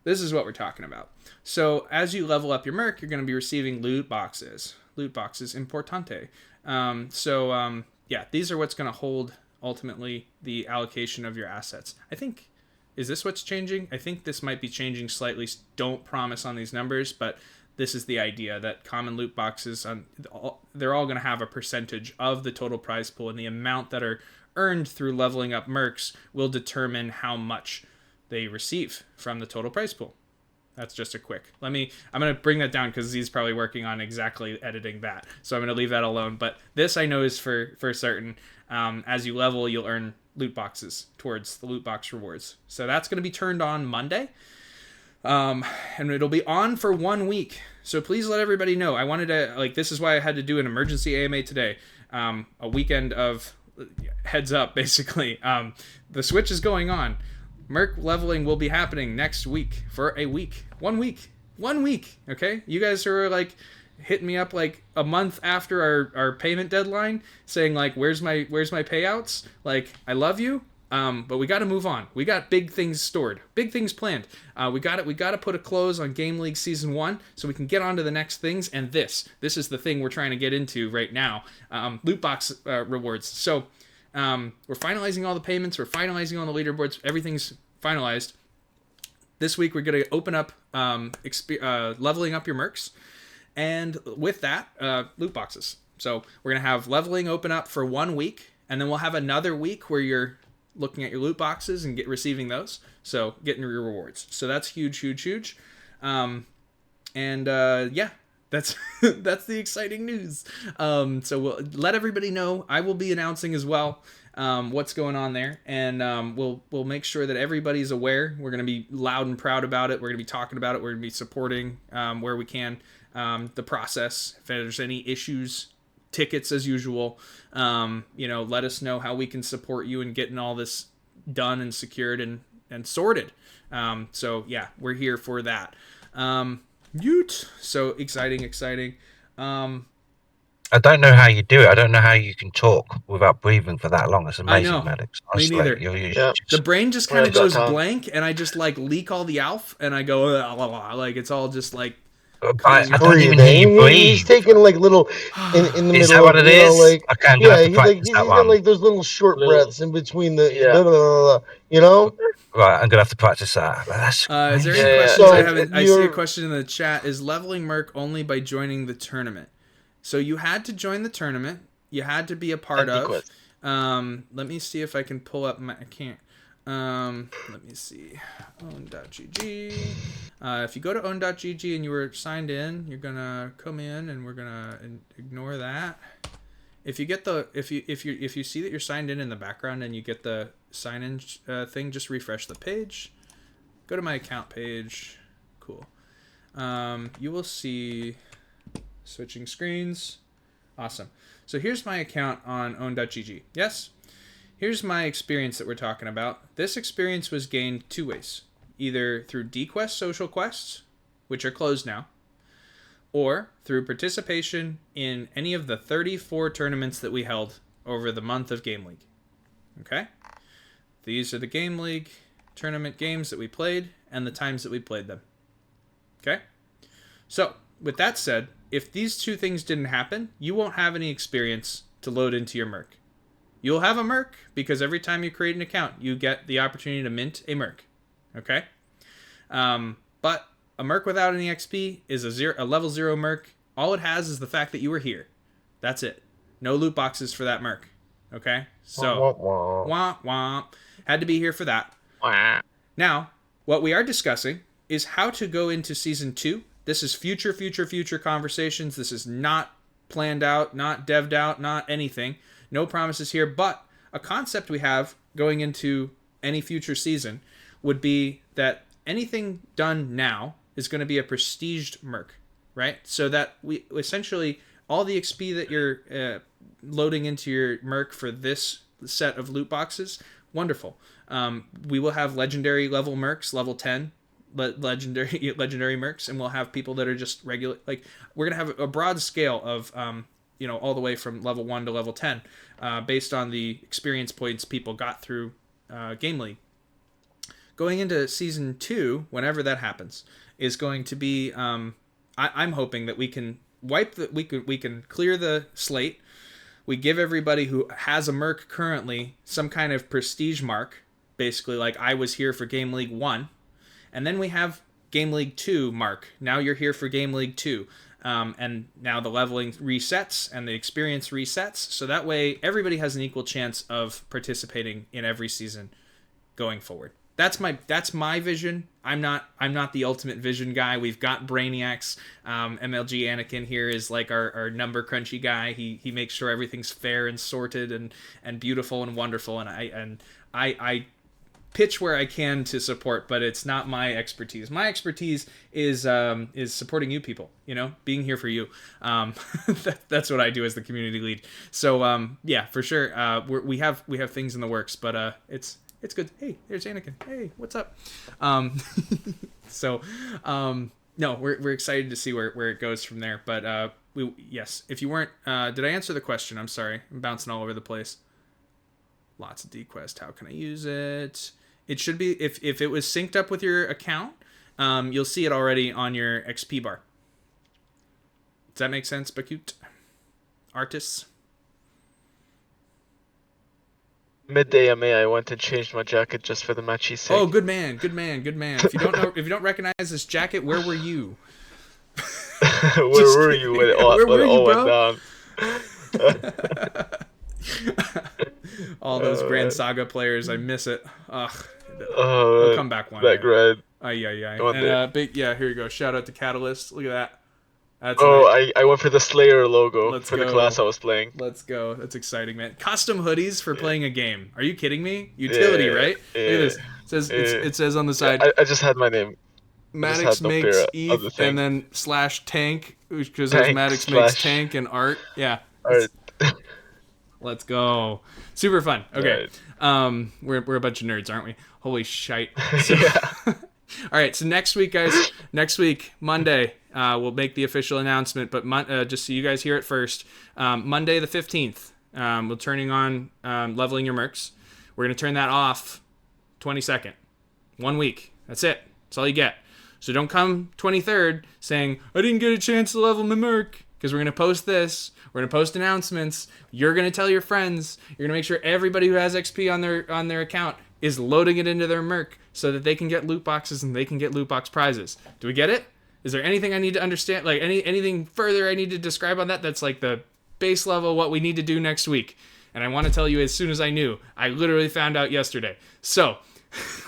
This is what we're talking about. So as you level up your Merc, you're going to be receiving loot boxes. Loot boxes, importante. These are what's going to hold, ultimately, the allocation of your assets. I think, is this what's changing? I think this might be changing slightly. Don't promise on these numbers, but this is the idea that common loot boxes, they're all going to have a percentage of the total prize pool, and the amount that are earned through leveling up Mercs will determine how much they receive from the total prize pool. That's just a quick. I'm going to bring that down because he's probably working on exactly editing that. So I'm going to leave that alone. But this I know is for certain. As you level, you'll earn loot boxes towards the loot box rewards. So that's going to be turned on Monday. And it'll be on for 1 week. So please let everybody know. I wanted to, this is why I had to do an emergency AMA today. A weekend of heads up, basically. The switch is going on. Merc leveling will be happening next week for a week. 1 week. 1 week. Okay? You guys are hitting me up a month after our payment deadline saying where's my payouts? I love you. But we got to move on. We got big things stored. Big things planned. We got to put a close on Game League Season 1 so we can get on to the next things. And this is the thing we're trying to get into right now. Loot box rewards. So we're finalizing all the payments. We're finalizing all the leaderboards. Everything's finalized. This week we're going to open up leveling up your Mercs. And with that, loot boxes. So we're going to have leveling open up for 1 week. And then we'll have another week where you're looking at your loot boxes and receiving those. So getting your rewards. So that's huge. That's that's the exciting news. So we'll let everybody know. I will be announcing as well what's going on there, and we'll make sure that everybody's aware. We're going to be loud and proud about it. We're going to be talking about it. We're going to be supporting where we can the process. If there's any issues, tickets as usual, let us know how we can support you in getting all this done and secured and sorted. So yeah, we're here for that. So exciting. I don't know how you do it. I don't know how you can talk without breathing for that long. It's I amazing, know. Maddox. Me Honestly, neither. you're Yeah. The just, brain just Well, kind of I've got goes time. blank, and I just like leak all the alf, and I go "La, la, la," like it's all just like I don't even hear you He's breathe. taking like little in the Is middle that what of it is? like I can't yeah have to he like practice he's that got one. like those little short Little- breaths in between the Yeah. blah, blah, blah, blah, you know. Right, I'm gonna have to practice that. But that's Is there any amazing. questions? So I haven't. I see a you're- question in the chat. Is leveling Merc only by joining the tournament? So you had to join the tournament. You had to be a part And of. Quest. Let me see if I can pull up my. I can't. Let me see. Own.gg. If you go to own.gg and you were signed in, you're gonna come in and we're gonna ignore that. If you get the if you see that you're signed in the background and you get the sign in thing, just refresh the page. Go to my account page. Cool. You will see switching screens. Awesome. So here's my account on own.gg. Yes? Here's my experience that we're talking about. This experience was gained two ways. Either through DQuest social quests, which are closed now, or through participation in any of the 34 tournaments that we held over the month of Game League. Okay? These are the Game League tournament games that we played and the times that we played them. Okay? So, with that said, if these two things didn't happen, you won't have any experience to load into your Merc. You'll have a Merc because every time you create an account, you get the opportunity to mint a Merc. Okay? But a Merc without any XP is a level 0 Merc. All it has is the fact that you were here. That's it. No loot boxes for that Merc. Okay? So, womp womp. Had to be here for that. Wah. Now, what we are discussing is how to go into Season 2. This is future conversations. This is not planned out, not devved out, not anything. No promises here, but a concept we have going into any future season would be that anything done now is going to be a prestiged Merc, right? So that we essentially, all the XP that you're loading into your Merc for this set of loot boxes, wonderful. We will have legendary level Mercs, level 10 legendary Mercs, and we'll have people that are just regular. Like, we're gonna have a broad scale of all the way from level 1 to level 10, based on the experience points people got through Game League. Going into Season 2, whenever that happens, is going to be. I'm hoping that we can we can clear the slate. We give everybody who has a Merc currently some kind of prestige mark, basically like I was here for Game League 1. And then we have Game League 2 mark. Now you're here for Game League 2. And now the leveling resets and the experience resets. So that way everybody has an equal chance of participating in every season going forward. That's my vision. I'm not the ultimate vision guy. We've got Brainiacs. MLG Anakin here is like our number crunchy guy. He makes sure everything's fair and sorted and beautiful and wonderful. And I pitch where I can to support, but it's not my expertise. My expertise is supporting you people, being here for you. That's what I do as the community lead. So yeah, for sure. We have things in the works, but it's good. Hey, there's Anakin. Hey, what's up? No, we're excited to see where it goes from there. But yes, if you weren't, did I answer the question? I'm sorry, I'm bouncing all over the place. Lots of DQuest. How can I use it? It should be, if it was synced up with your account, you'll see it already on your XP bar. Does that make sense, Bakute? Artists? Midday MA, I went and changed my jacket just for the matchy's sake. Oh, good man. If you don't recognize this jacket, where were you? Where were you when it all, Where when were it you, all bro? went down? All those Grand Saga players, I miss it. Ugh. Oh, They'll come back one that day. grind. One And day. here you go. Shout out to Catalyst. Look at that. That's Oh, nice. I went for the Slayer logo Let's for the go. class I was playing. Let's go. That's exciting, man. Custom hoodies for playing a game. Are you kidding me? Utility, right? Look at this. It says on the side, I just had my name. Maddox just had no makes fear of ETH, the thing. and then /tank, because there's Tank Maddox slash- makes tank and art. Yeah. Alright. Let's go. Super fun. Okay. Right. We're a bunch of nerds, aren't we? Holy shite. So, Yeah. all right. So next week, guys. Next week, Monday, we'll make the official announcement. But just so you guys hear it first, Monday the 15th, we're turning on leveling your mercs. We're gonna turn that off 22nd. 1 week. That's it. That's all you get. So don't come 23rd saying I didn't get a chance to level my merc, because we're gonna post this. We're gonna post announcements. You're gonna tell your friends. You're gonna make sure everybody who has XP on their account is loading it into their merc so that they can get loot boxes and they can get loot box prizes. Do we get it? Is there anything I need to understand? Like anything further I need to describe on that? That's like the base level what we need to do next week. And I want to tell you as soon as I knew. I literally found out yesterday. So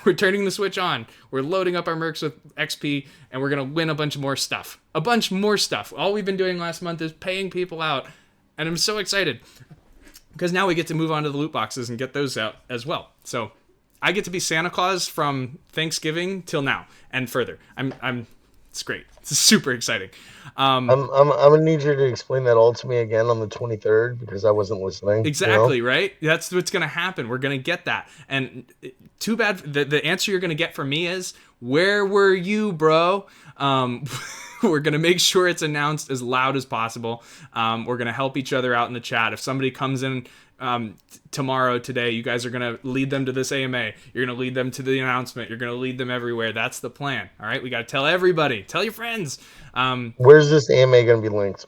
we're turning the switch on. We're loading up our mercs with XP, and we're going to win a bunch more stuff. A bunch more stuff. All we've been doing last month is paying people out, and I'm so excited because now we get to move on to the loot boxes and get those out as well. So I get to be Santa Claus from Thanksgiving till now and further. It's great. It's super exciting. I'm gonna need you to explain that all to me again on the 23rd because I wasn't listening. Exactly, right? That's what's going to happen. We're going to get that. And too bad, the answer you're going to get from me is, where were you, bro? We're going to make sure it's announced as loud as possible. We're going to help each other out in the chat. If somebody comes in today, you guys are going to lead them to this AMA. You're going to lead them to the announcement. You're going to lead them everywhere. That's the plan. All right? We got to tell everybody. Tell your friends. Where's this AMA going to be linked?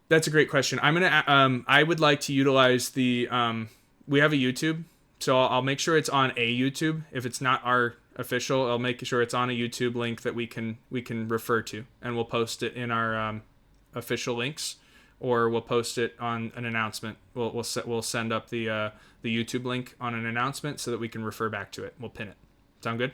That's a great question. I would like to utilize the we have a YouTube, so I'll make sure it's on a YouTube. If it's not our official, I'll make sure it's on a YouTube link that we can refer to, and we'll post it in our official links, or we'll post it on an announcement. We'll send up the YouTube link on an announcement so that we can refer back to it. We'll pin it. Sound good?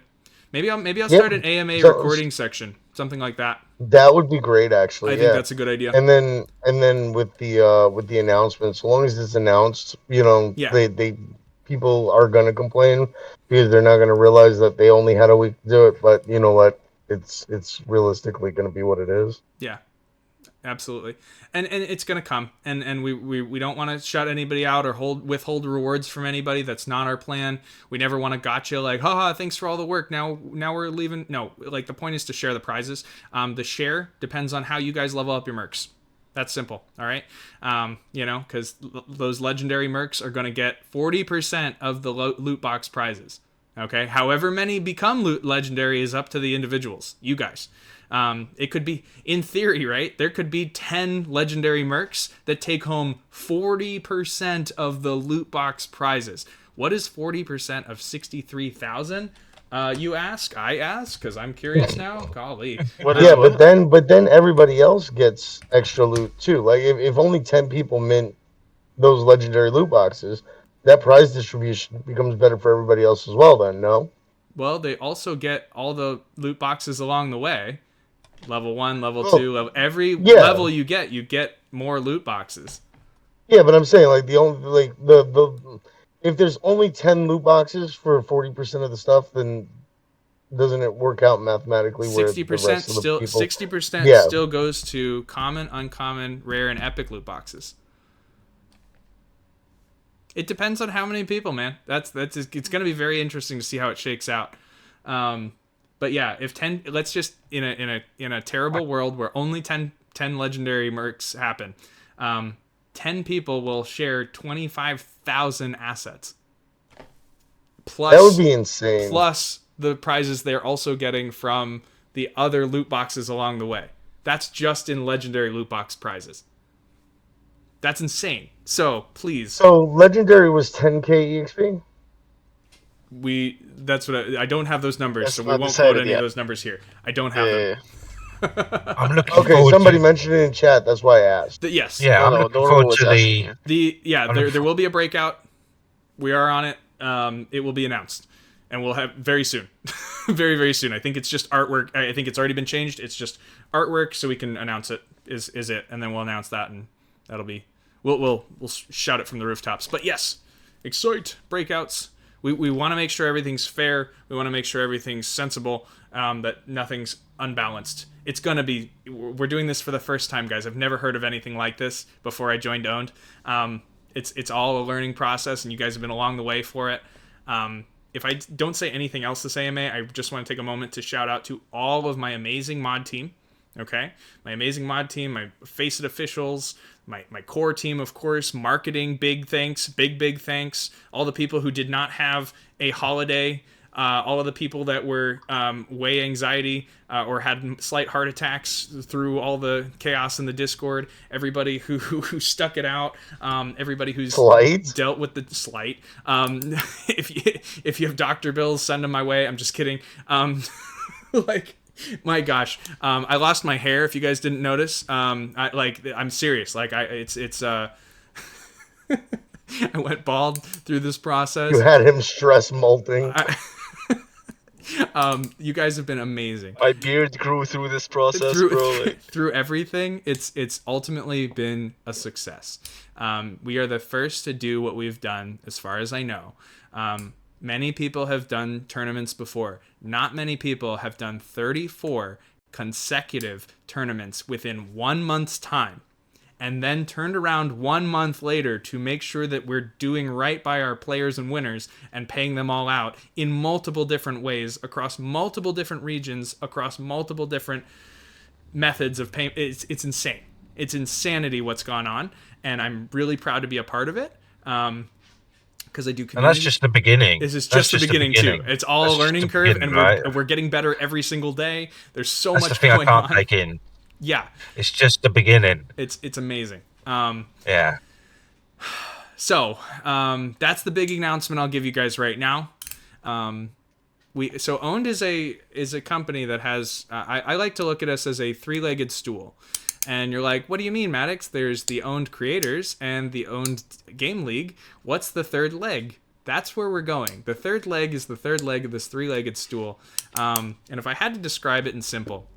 Maybe I'll start an AMA recording section, something like that. That would be great, actually. I think that's a good idea. And then with the announcement, so long as it's announced, they people are gonna complain because they're not gonna realize that they only had a week to do it. But you know what? It's realistically gonna be what it is. Yeah. Absolutely. And it's going to come. And we don't want to shut anybody out or withhold rewards from anybody. That's not our plan. We never want to gotcha like, haha, thanks for all the work. Now we're leaving. No, like the point is to share the prizes. The share depends on how you guys level up your mercs. That's simple. All right. Because those legendary mercs are going to get 40% of the loot box prizes. Okay. However many become legendary is up to the individuals, you guys. It could be, in theory, right? There could be 10 legendary mercs that take home 40% of the loot box prizes. What is 40% of 63,000? You ask? I ask? Because I'm curious now. Golly. But then everybody else gets extra loot too. Like if only 10 people mint those legendary loot boxes, that prize distribution becomes better for everybody else as well. Then no. Well, they also get all the loot boxes along the way. Level 1, level 2, every level you get more loot boxes. Yeah, but I'm saying like the if there's only 10 loot boxes for 40% of the stuff, then doesn't it work out mathematically? 60% still 60% still goes to common, uncommon, rare, and epic loot boxes. It depends on how many people, man. It's going to be very interesting to see how it shakes out. But yeah, if 10, let's just in a terrible world where only 10 legendary mercs happen, 10 people will share 25,000 assets. Plus, that would be insane. Plus the prizes they're also getting from the other loot boxes along the way. That's just in legendary loot box prizes. That's insane. So please. So legendary was 10k exp. That's what I don't have those numbers, so we won't quote any of those numbers here. I don't have them. I'm looking okay, somebody mentioned it in chat. That's why I asked. Yes. Yeah, I'm looking forward to there will be a breakout. We are on it. It will be announced, and we'll have very soon, very very soon. I think it's just artwork. I think it's already been changed. It's just artwork, so we can announce it. Is it? And then we'll announce that, and that'll be. We'll shout it from the rooftops. But yes, excite breakouts. We want to make sure everything's fair. We want to make sure everything's sensible, that nothing's unbalanced. It's going to be... We're doing this for the first time, guys. I've never heard of anything like this before I joined Owned. it's all a learning process, and you guys have been along the way for it. If I don't say anything else this AMA, I just want to take a moment to shout out to all of my amazing mod team. Okay, my amazing mod team, my Face It officials, my core team, of course, marketing, big thanks, big thanks. All the people who did not have a holiday, all of the people that were way anxiety or had slight heart attacks through all the chaos in the Discord. Everybody who stuck it out. Everybody who's dealt with the slight. If you have doctor bills, send them my way. I'm just kidding. Like. My gosh, I lost my hair. If you guys didn't notice, I'm serious. Like I went bald through this process. You had him stress molting. You guys have been amazing. My beard grew through this process, bro. Through everything, it's ultimately been a success. We are the first to do what we've done, as far as I know. Many people have done tournaments before. Not many people have done 34 consecutive tournaments within 1 month's time, and then turned around 1 month later to make sure that we're doing right by our players and winners and paying them all out in multiple different ways across multiple different regions, across multiple different methods of payment. It's insane. It's insanity what's gone on, and I'm really proud to be a part of it. Because I do community. And that's just the beginning. This is just the beginning too. It's all a learning curve, and we're getting better every single day. There's so much going on. That's the thing I can't take in. Yeah. It's just the beginning. It's amazing. Yeah. So that's the big announcement I'll give you guys right now. Owned is a company that has I like to look at us as a three-legged stool. And you're like, what do you mean, Maddox? There's the owned creators and the owned game league. What's the third leg? That's where we're going. The third leg is the third leg of this three-legged stool. And if I had to describe it in simple,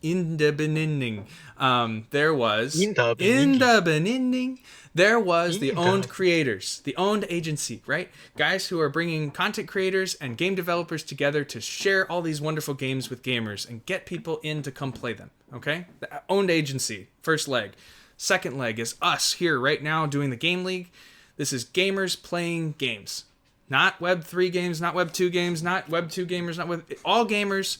in the beginning, there was the owned creators, the owned agency, right? Guys who are bringing content creators and game developers together to share all these wonderful games with gamers and get people in to come play them. Okay, the owned agency, first leg. Second leg is us here right now doing the game league. This is gamers playing games, not Web 3 games, not Web 2 games, not Web 2 gamers, not Web. All gamers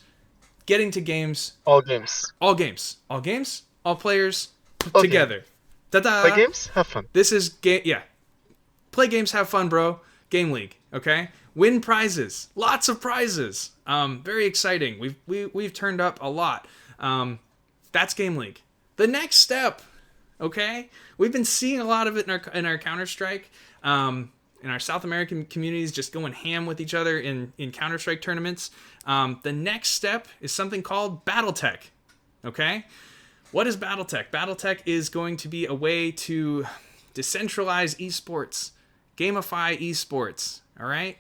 getting to games. All games. All games. All games. All players together. Ta-da! Play games, have fun. This is play games, have fun, bro. Game league. Okay. Win prizes. Lots of prizes. Very exciting. We've turned up a lot. That's Game League. The next step, okay? We've been seeing a lot of it in our Counter-Strike, in our South American communities, just going ham with each other in Counter-Strike tournaments. The next step is something called BattleTech, okay? What is BattleTech? BattleTech is going to be a way to decentralize esports, gamify esports, all right?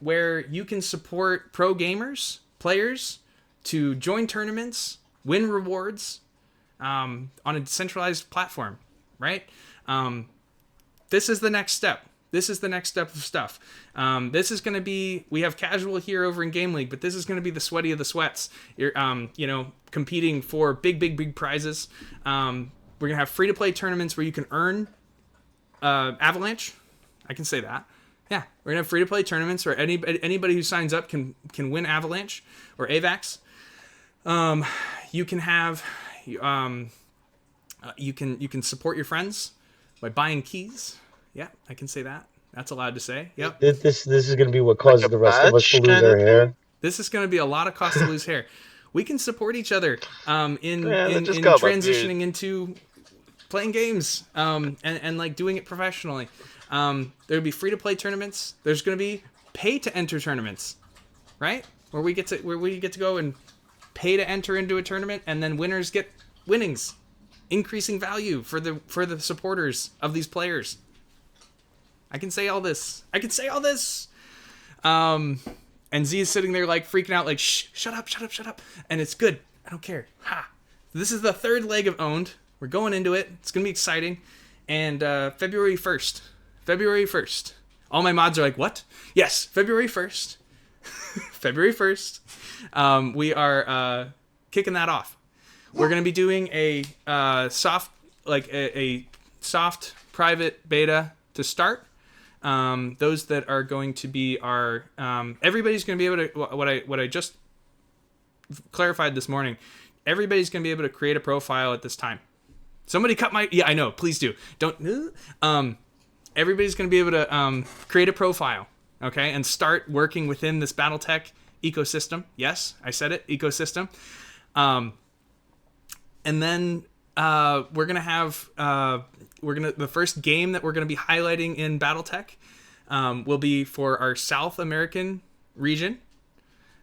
Where you can support pro gamers, players, to join tournaments, win rewards on a decentralized platform, right? This is the next step. This is the next step of stuff. This is going to be, we have casual here over in Game League, but this is going to be the sweaty of the sweats. You're, competing for big prizes. We're going to have free-to-play tournaments where you can earn Avalanche. I can say that. Yeah, we're going to have free-to-play tournaments where anybody who signs up can win Avalanche or AVAX. You can have, you can support your friends by buying keys. Yeah, I can say that. That's allowed to say. Yep. This is going to be what causes the rest of us to lose our hair. This is going to be a lot of cost to lose hair. We can support each other in transitioning into playing games and like doing it professionally. There'll be free to play tournaments. There's going to be pay to enter tournaments, right? Where we get to go and pay to enter into a tournament, and then winners get winnings, increasing value for the supporters of these players. I can say all this. And Z is sitting there like freaking out, like, shut up. And it's good. I don't care. Ha. This is the third leg of Owned. We're going into it. It's going to be exciting. And February 1st. All my mods are like, what? Yes, February 1st. February 1st. We are kicking that off. We're going to be doing a soft, like a soft, private, beta to start. Those that are going to be our everybody's going to be able to what I just clarified this morning. Everybody's going to be able to create a profile at this time. Somebody cut my I know, please do. Don't everybody's going to be able to create a profile, okay, and start working within this BattleTech ecosystem. Yes, I said it, ecosystem. And then we're gonna have the first game that we're gonna be highlighting in BattleTech will be for our South American region,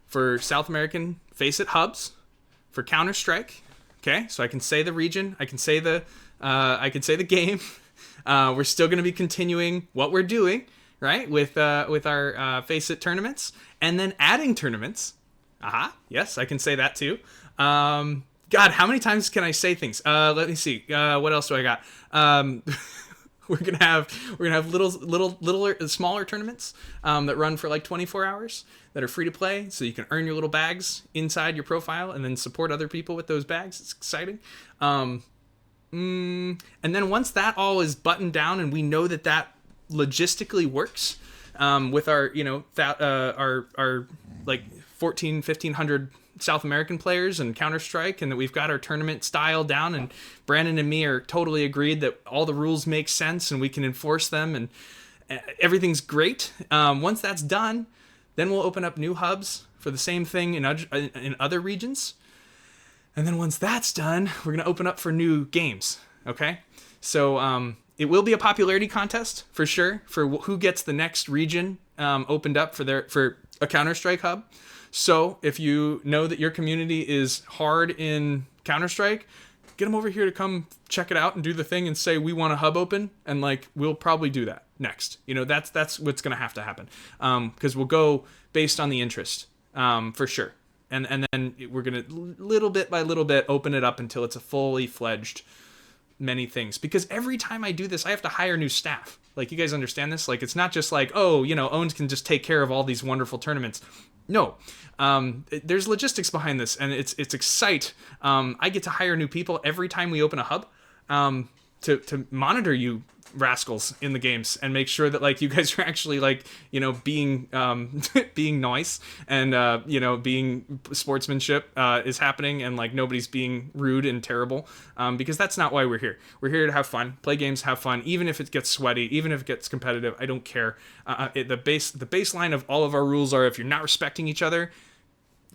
for South American Face It hubs, for Counter-Strike. Okay, so I can say the region, I can say the game. We're still gonna be continuing what we're doing, right, with our Face It tournaments, and then adding tournaments. Yes, I can say that too. God, how many times can I say things? Let me see. What else do I got? We're gonna have little smaller tournaments that run for like 24 hours that are free to play, so you can earn your little bags inside your profile and then support other people with those bags. It's exciting. And then once that all is buttoned down and we know that logistically works with our our like 1,500 South American players and Counter-Strike, and that we've got our tournament style down, and Brandon and me are totally agreed that all the rules make sense and we can enforce them and everything's great. Once that's done, then we'll open up new hubs for the same thing in other regions. And then once that's done, we're going to open up for new games. Okay? So it will be a popularity contest for sure for who gets the next region opened up for a Counter-Strike hub. So if you know that your community is hard in Counter-Strike, get them over here to come check it out and do the thing and say, we want a hub open. And like, we'll probably do that next. That's what's going to have to happen. Because we'll go based on the interest for sure. And then we're going to little bit by little bit open it up until it's a fully fledged many things. Because every time I do this, I have to hire new staff. Like, you guys understand this? Like, it's not just like, Owens can just take care of all these wonderful tournaments. No, there's logistics behind this, and it's excite. I get to hire new people every time we open a hub to monitor you rascals in the games and make sure that like you guys are actually like being being nice and being sportsmanship is happening, and like nobody's being rude and terrible, because that's not why we're here. We're here to have fun, play games, have fun, even if it gets sweaty, even if it gets competitive. I don't care. The baseline of all of our rules are, if you're not respecting each other,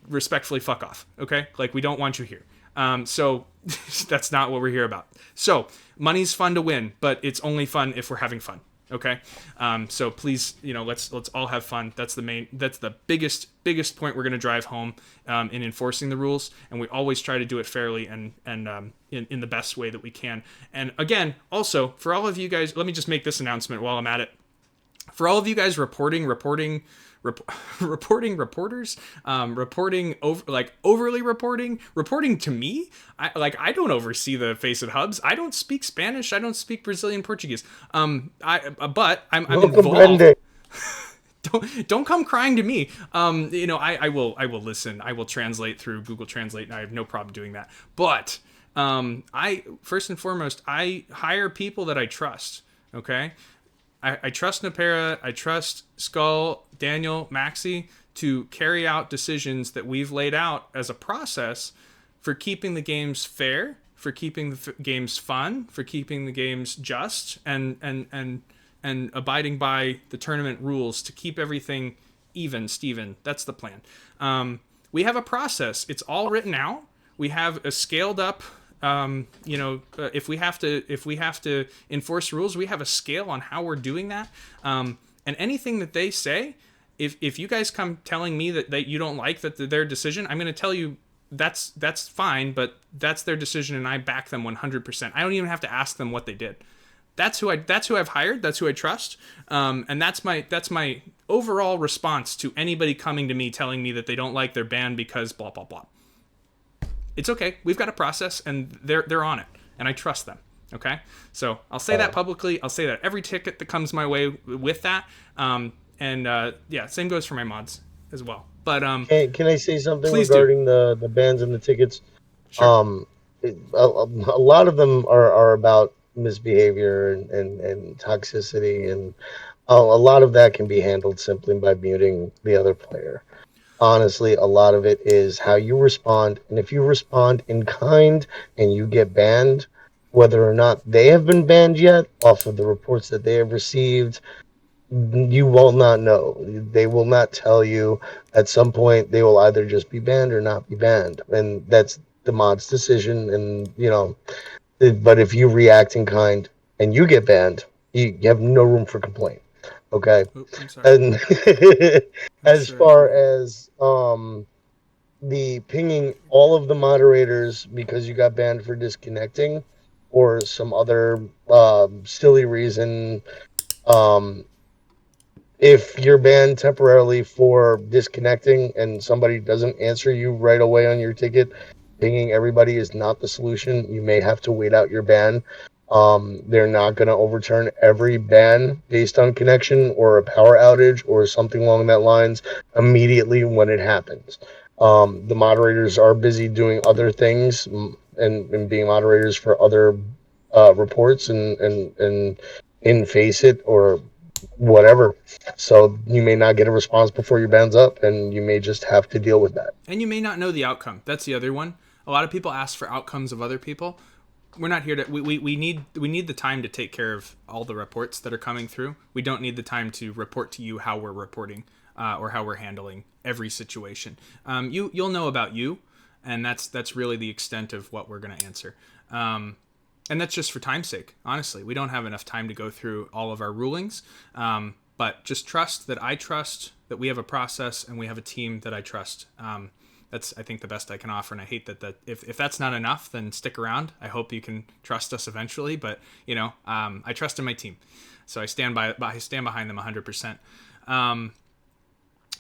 respectfully fuck off. Okay, like, we don't want you here. So that's not what we're here about. So money's fun to win, but it's only fun if we're having fun. Okay. So please, let's all have fun. That's the biggest point we're going to drive home, in enforcing the rules. And we always try to do it fairly and in the best way that we can. And again, also for all of you guys, let me just make this announcement while I'm at it. For all of you guys reporting reporters, overly reporting to me. I don't oversee the Face It hubs. I don't speak Spanish. I don't speak Brazilian Portuguese. But I'm involved. Don't come crying to me. I will listen. I will translate through Google Translate, and I have no problem doing that. But I first and foremost, I hire people that I trust. Okay. I trust Napera, I trust Skull, Daniel, Maxi to carry out decisions that we've laid out as a process for keeping the games fair, for keeping the games fun, for keeping the games just, and abiding by the tournament rules to keep everything even, Steven. That's the plan. We have a process. It's all written out. We have a scaled up. If we have to enforce rules, we have a scale on how we're doing that. And anything that they say, if you guys come telling me that you don't like their decision, I'm going to tell you that's fine, but that's their decision, and I back them 100%. I don't even have to ask them what they did. That's who I've hired. That's who I trust. And that's my overall response to anybody coming to me telling me that they don't like their band because blah blah blah. It's okay. We've got a process, and they're on it, and I trust them. Okay, so I'll say that publicly. I'll say that every ticket that comes my way with that. Same goes for my mods as well. But can I say something do. regarding the bans and the tickets? Sure. A lot of them are about misbehavior and toxicity, and a lot of that can be handled simply by muting the other player. Honestly, a lot of it is how you respond, and if you respond in kind and you get banned, whether or not they have been banned yet off of the reports that they have received, you will not know. They will not tell you. At some point, they will either just be banned or not be banned, and that's the mod's decision. And but if you react in kind and you get banned, you have no room for complaint. Okay, Oop, I'm sorry. and Not as sure I can far hear. as the pinging all of the moderators because you got banned for disconnecting or some other silly reason, um, if you're banned temporarily for disconnecting and somebody doesn't answer you right away on your ticket, pinging everybody is not the solution. You may have to wait out your ban. They're not going to overturn every ban based on connection or a power outage or something along that lines immediately when it happens. The moderators are busy doing other things, and being moderators for other reports and in Face It or whatever. So you may not get a response before your band's up, and you may just have to deal with that. And you may not know the outcome. That's the other one. A lot of people ask for outcomes of other people. We're not here to we need the time to take care of all the reports that are coming through. We don't need the time to report to you how we're reporting or how we're handling every situation. You'll know about you, and that's really the extent of what we're going to answer. And that's just for time's sake. Honestly, we don't have enough time to go through all of our rulings. But just trust that we have a process and we have a team that I trust. That's, I think, the best I can offer. And I hate that if that's not enough, then stick around. I hope you can trust us eventually. But I trust in my team, so I stand behind them 100%.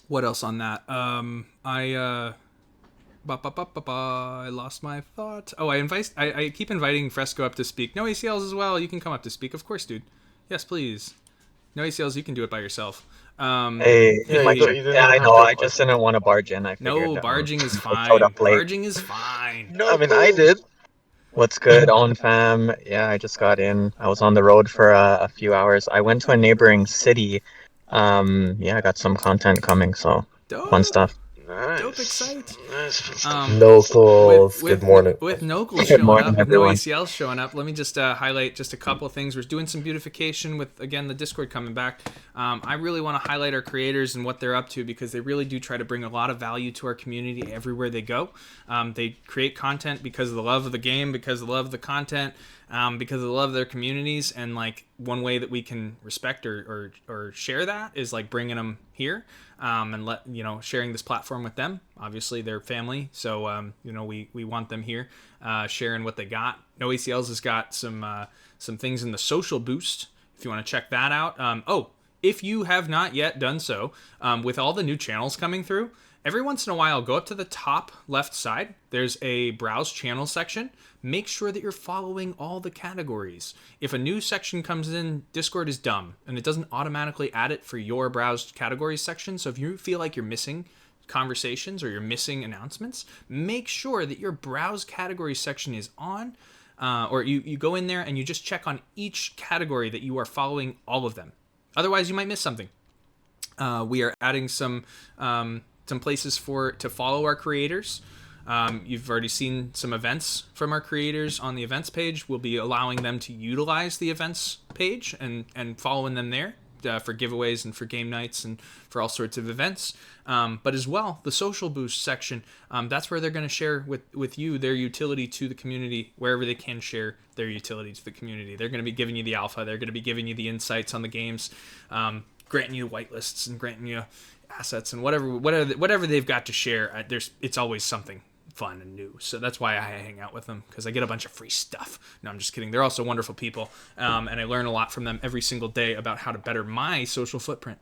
What else on that? I lost my thought. Oh, I keep inviting Fresco up to speak. No ACLs as well. You can come up to speak, of course, dude. Yes, please. No ACLs. You can do it by yourself. Hey, Yeah, my you don't. Hey. You don't yeah, even I have know. to I just request. didn't want to barge in. I No, figured barging is I showed fine. up late. Barging is fine. I mean, I did. What's good, on fam? Yeah, I just got in. I was on the road for a few hours. I went to a neighboring city. Yeah, I got some content coming, so fun Dope. stuff. Dope. Nice, Excite. nice fun stuff. Um, Fun stuff. Locals, good morning. with Nocals Good showing morning, up, with no everyone. ACLs showing up, let me just highlight just a couple of things. We're doing some beautification with, again, the Discord coming back. I really want to highlight our creators and what they're up to because they really do try to bring a lot of value to our community everywhere they go. They create content because of the love of the game, because of the love of the content, because of the love of their communities. And like one way that we can respect or share that is like bringing them here. And sharing this platform with them. Obviously, they're family, so we want them here, sharing what they got. No ACLs has got some things in the social boost. If you want to check that out. If you have not yet done so, with all the new channels coming through, every once in a while, go up to the top left side. There's a browse channel section. Make sure that you're following all the categories. If a new section comes in, Discord is dumb, and it doesn't automatically add it for your browsed categories section. So if you feel like you're missing conversations or you're missing announcements, make sure that your browse categories section is on, or you go in there and you just check on each category that you are following all of them. Otherwise, you might miss something. We are adding some places to follow our creators. You've already seen some events from our creators on the events page. We'll be allowing them to utilize the events page and following them there for giveaways and for game nights and for all sorts of events. But as well, the social boost section, that's where they're going to share with you their utility to the community, wherever they can share their utility to the community. They're going to be giving you the alpha. They're going to be giving you the insights on the games, granting you whitelists and granting you assets and whatever they've got to share. It's always something fun and new, so that's why I hang out with them, because I get a bunch of free stuff. No, I'm just kidding. They're also wonderful people, and I learn a lot from them every single day about how to better my social footprint.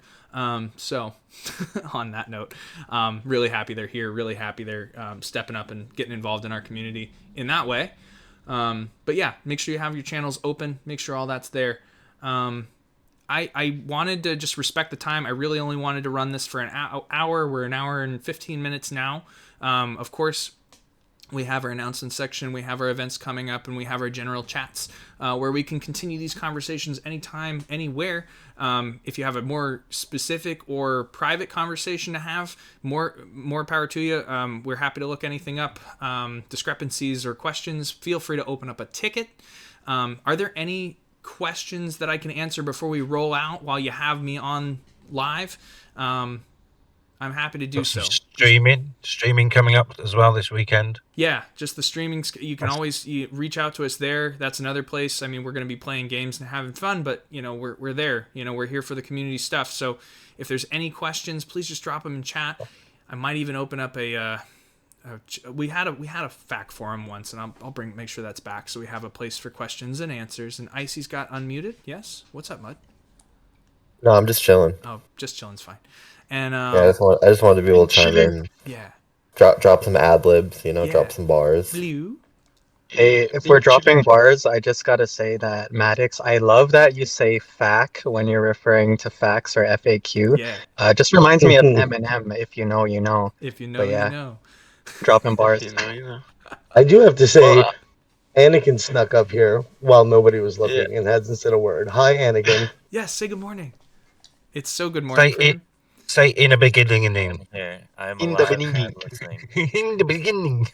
So on that note, really happy they're here, really happy they're stepping up and getting involved in our community in that way. But yeah, make sure you have your channels open, make sure all that's there. I wanted to just respect the time. I really only wanted to run this for an hour. We're an hour and 15 minutes now. Of course, we have our announcement section, we have our events coming up, and we have our general chats where we can continue these conversations anytime, anywhere. If you have a more specific or private conversation to have, more power to you. We're happy to look anything up. Discrepancies or questions, feel free to open up a ticket. Are there any questions that I can answer before we roll out while you have me on live? I'm happy to do so. Streaming coming up as well this weekend. Yeah, just the streaming. You can always reach out to us there. That's another place. I mean, we're going to be playing games and having fun, but we're there. We're here for the community stuff. So if there's any questions, please just drop them in chat. I might even open up we had a FAQ forum once, and I'll make sure that's back, so we have a place for questions and answers. And Icy's got unmuted. Yes, what's up, Mud? No, I'm just chilling. Oh, just chilling's fine. And I just wanted to be able to chime in. Yeah. Drop some ad libs, drop some bars. Blue. Hey, if we're dropping bars, I just gotta say that Maddox, I love that you say FAQ when you're referring to facts or FAQ. Yeah. Just reminds me of Eminem. If you know, you know. If you know, you know. Dropping bars. You know, you know. I do have to say, Anakin snuck up here while nobody was looking and hasn't said a word. Hi, Anakin. Yes, say good morning. It's so good morning for him. Say in the beginning. Here, I'm In alive the beginning. and listening. In the beginning.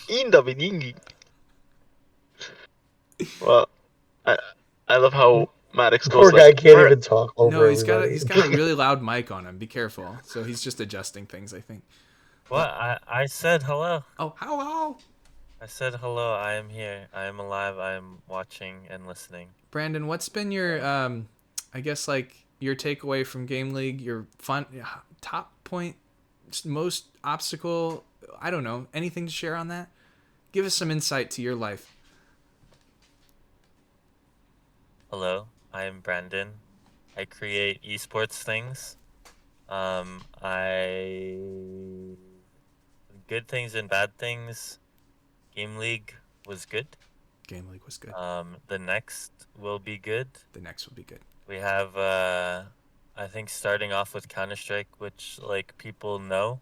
In the beginning. Well, I love how Maddox goes. Poor guy can't even talk over. No, he's got a really loud mic on him. Be careful. So he's just adjusting things, I think. What? I said hello. Oh, hello. I said hello. I am here. I am alive. I am watching and listening. Brandon, what's been your I guess your takeaway from Game League? Your fun top point, most obstacle? I don't know. Anything to share on that? Give us some insight to your life. Hello, I am Brandon. I create esports things. I good things and bad things. Game League was good. Game League was good. The next will be good. The next will be good. We have I think starting off with Counter-Strike, which people know,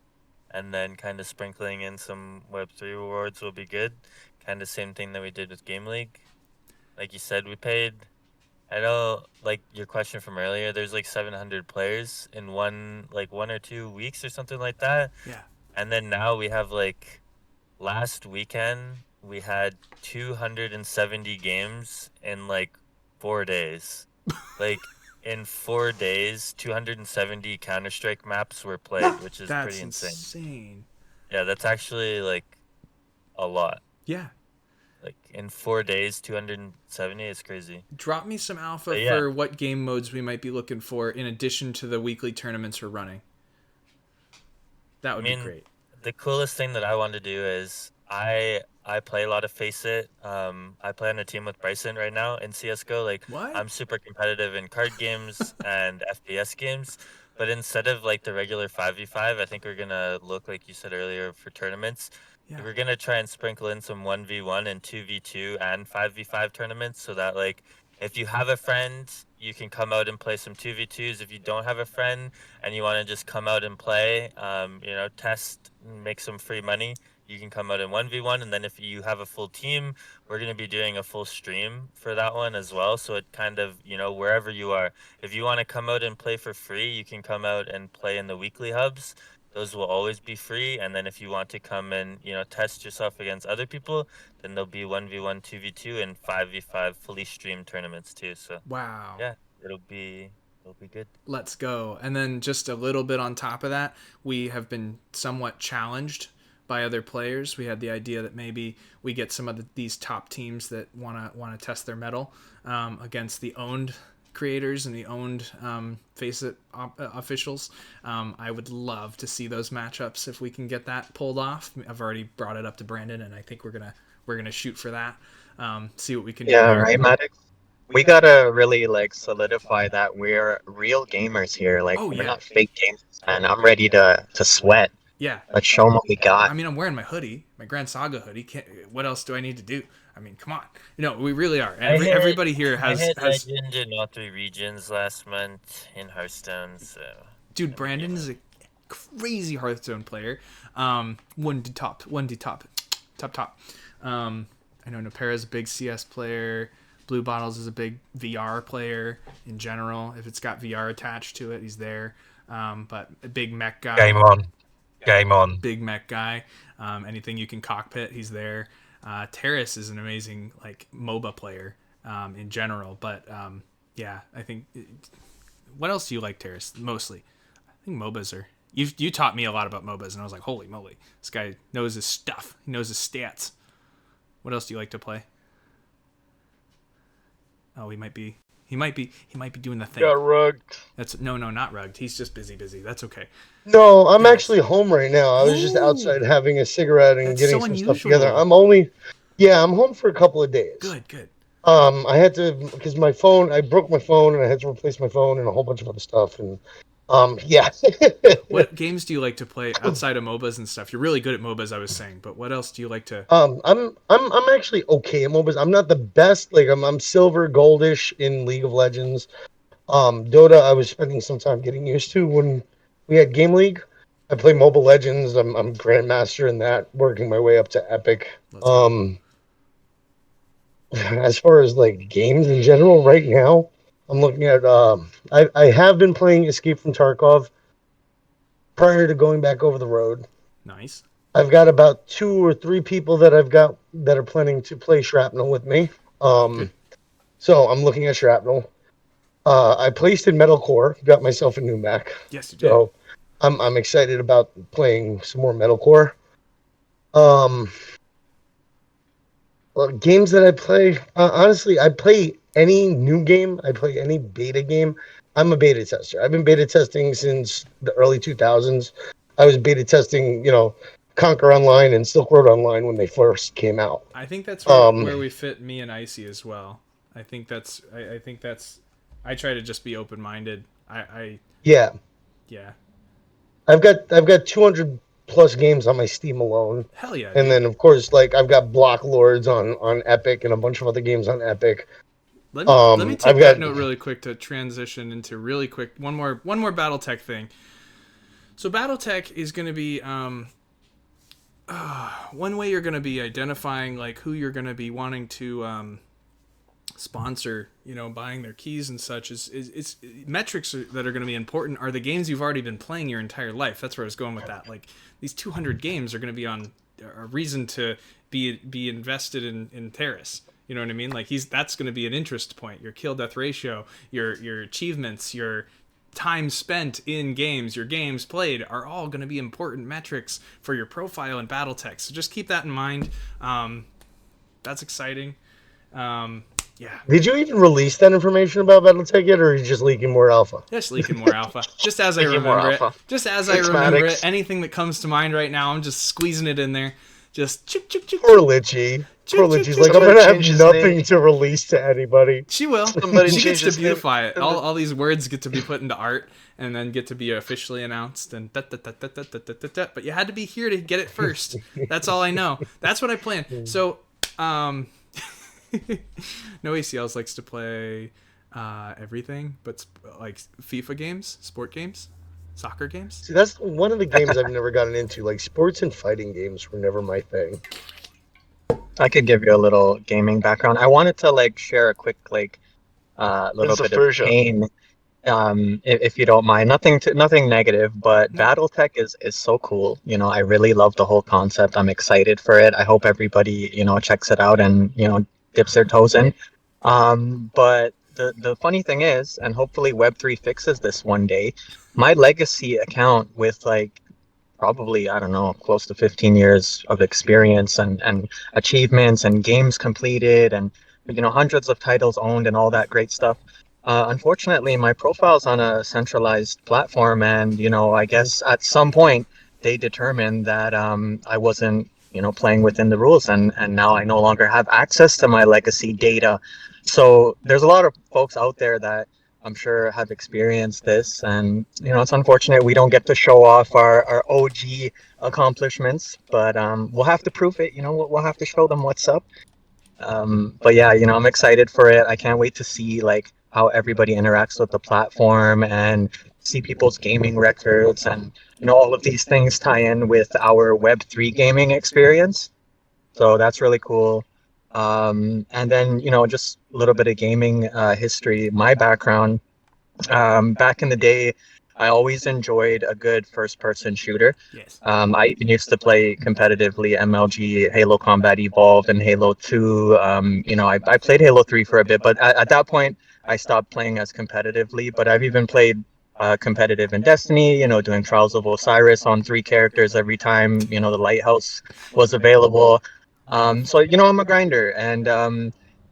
and then kind of sprinkling in some Web3 rewards will be good. Kind of same thing that we did with Game League. Like you said, we paid. I know, your question from earlier, there's 700 players in one or 2 weeks or something like that. Yeah. And then now we have last weekend we had 270 games in 4 days. In 4 days, 270 Counter-Strike maps were played, which is pretty insane. Yeah, that's actually a lot. Yeah. In 4 days, 270 is crazy. Drop me some alpha for what game modes we might be looking for in addition to the weekly tournaments we're running. That would be great. The coolest thing that I want to do is I play a lot of Face It. I play on a team with Bryson right now in CSGO. What? I'm super competitive in card games and FPS games. But instead of the regular 5v5, I think we're going to look, like you said earlier, for tournaments. Yeah. We're going to try and sprinkle in some 1v1 and 2v2 and 5v5 tournaments so that if you have a friend, you can come out and play some 2v2s. If you don't have a friend and you want to just come out and play, test, make some free money, you can come out in 1v1. And then if you have a full team, we're going to be doing a full stream for that one as well. So it kind of, wherever you are, if you want to come out and play for free, you can come out and play in the weekly hubs. Those will always be free. And then if you want to come and, test yourself against other people, then there'll be 1v1, 2v2, and 5v5 fully streamed tournaments too. So wow. Yeah, it'll be good. Let's go. And then just a little bit on top of that, we have been somewhat challenged by other players. We had the idea that maybe we get some of these top teams that want to test their mettle against the owned creators and the owned Face It officials. I would love to see those matchups if we can get that pulled off. I've already brought it up to Brandon, and I think we're gonna shoot for that. See what we can do. Yeah, right, Maddox. We gotta really solidify that we're real gamers here. We're not fake gamers, and I'm ready to sweat. Yeah. Let's show them what we got. I mean, I'm wearing my hoodie, my Grand Saga hoodie. What else do I need to do? I mean, come on. We really are. Everybody here has. I hit legend in all 3 regions last month in Hearthstone. So. Dude, Brandon is a crazy Hearthstone player. One to top. top. I know Napera's a big CS player. Blue Bottles is a big VR player in general. If it's got VR attached to it, he's there. But a big mech guy. Game on. Big mech guy. Anything you can cockpit, he's there. Terrace is an amazing like MOBA player in general. But yeah, I think. What else do you like, Terrace? Mostly, I think MOBAs are. You taught me a lot about MOBAs, and I was like, holy moly, this guy knows his stuff. He knows his stats. What else do you like to play? Oh, he might be doing the thing. Got rugged. That's not rugged. He's just busy. That's okay. No, I'm actually home right now. I was just outside having a cigarette and That's getting so some unusual. stuff together. I'm home for a couple of days. Good. I had to because I broke my phone and I had to replace my phone and a whole bunch of other stuff and yeah. What games do you like to play outside of MOBAs and stuff? You're really good at MOBAs, I was saying, but what else do you like to? I'm actually okay at MOBAs. I'm not the best. Like I'm silver, goldish in League of Legends. Dota, I was spending some time getting used to when we had Game League. I play Mobile Legends. I'm Grandmaster in that, working my way up to Epic. As far as like games in general, right now, I'm looking at. I have been playing Escape from Tarkov prior to going back over the road. Nice. I've got about 2 or 3 people that I've got that are planning to play Shrapnel with me. So I'm looking at Shrapnel. I placed in Metalcore, got myself a new Mac. Yes, you did. So I'm excited about playing some more Metalcore. Games that I play, honestly, I play any new game. I play any beta game. I'm a beta tester. I've been beta testing since the early 2000s. I was beta testing, Conquer Online and Silk Road Online when they first came out. I think that's where we fit me and Icy as well. I think that's. I try to just be open minded. Yeah. Yeah. I've got 200 plus games on my Steam alone. Hell yeah. And then of course I've got Block Lords on Epic and a bunch of other games on Epic. Let me take that note really quick to transition into really quick one more BattleTech thing. So BattleTech is going to be one way you're going to be identifying like who you're going to be wanting to sponsor, buying their keys and such is metrics that are going to be important are the games you've already been playing your entire life. That's where I was going with that. Like these 200 games are going to be on a reason to be invested in Terrace. You know what I mean? Like that's going to be an interest point. Your kill death ratio, your achievements, your time spent in games, your games played are all going to be important metrics for your profile in BattleTech. So just keep that in mind. That's exciting. Yeah. Did you even release that information about BattleTech yet, or are you just leaking more alpha? Just leaking more alpha. Just as I remember it. Just as I remember it. Anything that comes to mind right now, I'm just squeezing it in there. Just chip. Poor Litchi. Poor Litchi's like, I'm gonna have nothing to release to anybody. She will. She gets to beautify it. All these words get to be put into art and then get to be officially announced. And but you had to be here to get it first. That's all I know. That's what I planned. So, No ACLs likes to play everything, but like FIFA games, sport games, soccer games. See, that's one of the games I've never gotten into. Like sports and fighting games were never my thing. I could give you a little gaming background. I wanted to share a quick little bit of pain, if you don't mind. Nothing negative, but BattleTech is so cool. I really love the whole concept. I'm excited for it. I hope everybody checks it out and dips their toes in. But the funny thing is, and hopefully Web3 fixes this one day, my legacy account with probably, I don't know, close to 15 years of experience and achievements and games completed and hundreds of titles owned and all that great stuff. Unfortunately, my profile's on a centralized platform, and I guess at some point they determined that I wasn't playing within the rules, and now I no longer have access to my legacy data. So there's a lot of folks out there that I'm sure have experienced this, and it's unfortunate we don't get to show off our OG accomplishments, but we'll have to prove it. We'll have to show them what's up. But yeah, I'm excited for it. I can't wait to see how everybody interacts with the platform and see people's gaming records, and all of these things tie in with our Web3 gaming experience. So that's really cool. And then, just a little bit of gaming history. My background, back in the day, I always enjoyed a good first-person shooter. Yes. I even used to play competitively MLG, Halo Combat Evolved, and Halo 2. I played Halo 3 for a bit, but at that point, I stopped playing as competitively. But I've even played competitive in Destiny, doing Trials of Osiris on 3 characters every time, the Lighthouse was available. So, I'm a grinder, and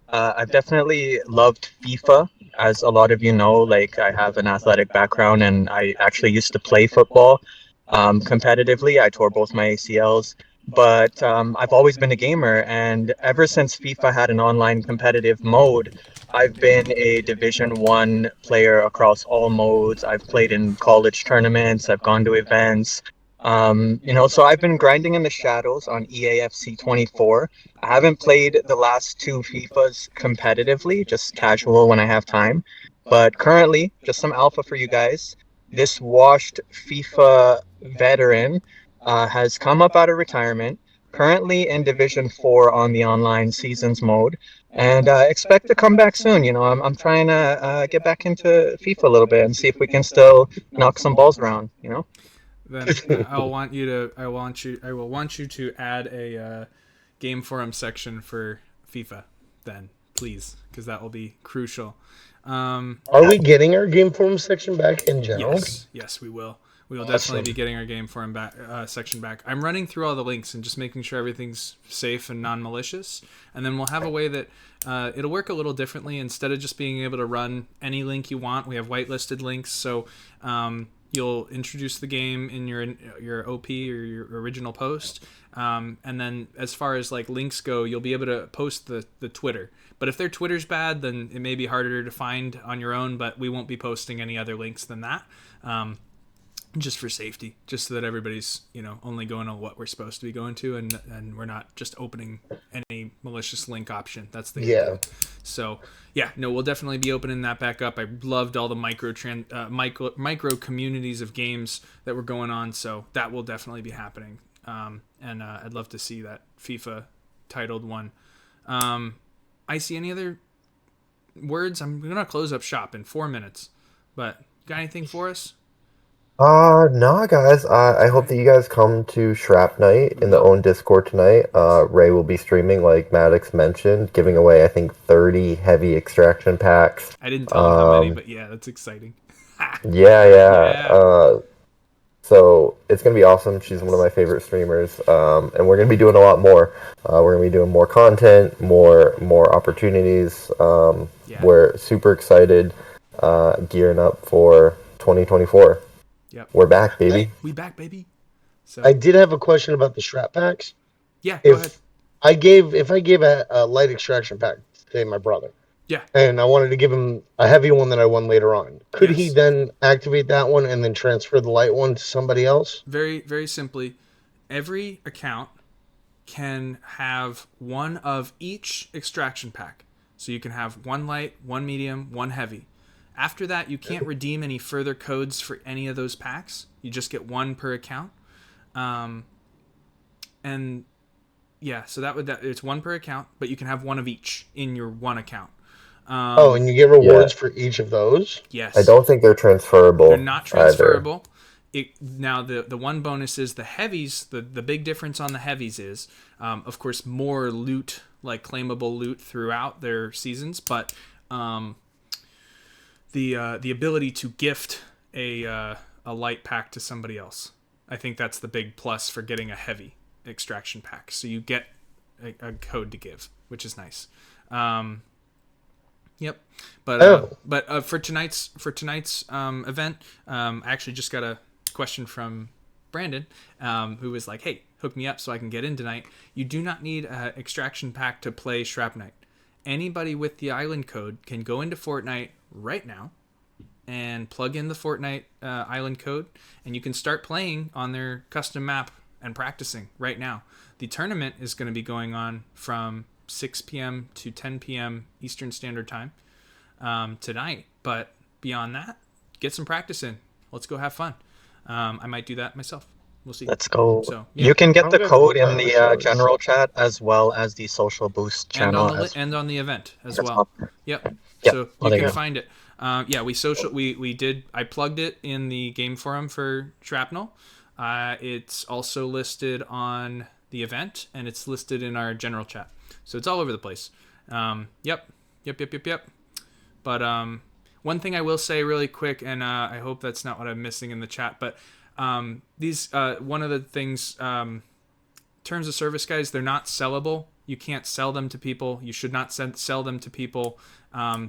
I've definitely loved FIFA. As a lot of you know, like I have an athletic background and I actually used to play football competitively. I tore both my ACLs, but I've always been a gamer. And ever since FIFA had an online competitive mode, I've been a Division 1 player across all modes. I've played in college tournaments, I've gone to events. So I've been grinding in the shadows on EAFC 24. I haven't played the last 2 FIFAs competitively, just casual when I have time. But currently, just some alpha for you guys. This washed FIFA veteran has come up out of retirement, currently in Division 4 on the online seasons mode, and expect to come back soon. I'm trying to get back into FIFA a little bit and see if we can still knock some balls around. Then I will want you to add a game forum section for FIFA. Then please, because that will be crucial. Are we getting our game forum section back in general? Yes, we will. We will Awesome. definitely be getting our game forum back section back. I'm running through all the links and just making sure everything's safe and non-malicious, and then we'll have a way that it'll work a little differently. Instead of just being able to run any link you want, we have whitelisted links. So you'll introduce the game in your OP or your original post, and then as far as like links go, you'll be able to post the Twitter. But if their Twitter's bad, then it may be harder to find on your own. But we won't be posting any other links than that, just for safety, just so that everybody's only going to what we're supposed to be going to, and we're not just opening any malicious link option. That's the idea. So we'll definitely be opening that back up. I loved all the micro communities of games that were going on, so that will definitely be happening. And I'd love to see that FIFA titled one. I see any other words? I'm gonna close up shop in 4 minutes, but got anything for us? No, guys. I hope that you guys come to Shrap Night in the own Discord tonight. Ray will be streaming, like Maddox mentioned, giving away, I think, 30 heavy extraction packs. I didn't tell him how many, but yeah, that's exciting. Yeah. So it's going to be awesome. She's one of my favorite streamers. And we're going to be doing a lot more. We're going to be doing more content, more opportunities. We're super excited, gearing up for 2024. Yep. We're back, baby. We back, baby. So I did have a question about the strap packs. Yeah, go ahead. If I gave a light extraction pack to my brother, and I wanted to give him a heavy one that I won later on, could he then activate that one and then transfer the light one to somebody else? Very, very simply, every account can have one of each extraction pack. So you can have one light, one medium, one heavy. After that, you can't redeem any further codes for any of those packs. You just get one per account. So it's one per account, but you can have one of each in your one account. And you get rewards for each of those? Yes. I don't think they're transferable. They're not transferable. Now, the one bonus is the heavies. The big difference on the heavies is, of course, more loot, like claimable loot throughout their seasons, but the ability to gift a light pack to somebody else. I think that's the big plus for getting a heavy extraction pack. So you get a code to give, which is nice. Yep. But for tonight's event, I actually just got a question from Brandon, who was like, "Hey, hook me up so I can get in tonight." You do not need an extraction pack to play Shrap Night. Anybody with the island code can go into Fortnite right now and plug in the Fortnite island code, and you can start playing on their custom map and practicing right now. The tournament is going to be going on from 6 p.m. to 10 p.m. Eastern Standard Time tonight, but beyond that, get some practice in. Let's go have fun. I might do that myself. We'll see. Let's go. So yeah. You can get I'm the gonna code look in on the the shows. general chat as well as the social boost and channel. on the event as That's well. up. Yep. Yep. So Well, you there can you go. find it. Yeah, I plugged it in the game forum for Shrapnel. It's also listed on the event, and it's listed in our general chat. So it's all over the place. Yep. But one thing I will say really quick, and I hope that's not what I'm missing in the chat, but these one of the things, terms of service, guys, they're not sellable. You can't sell them to people. You should not sell them to people.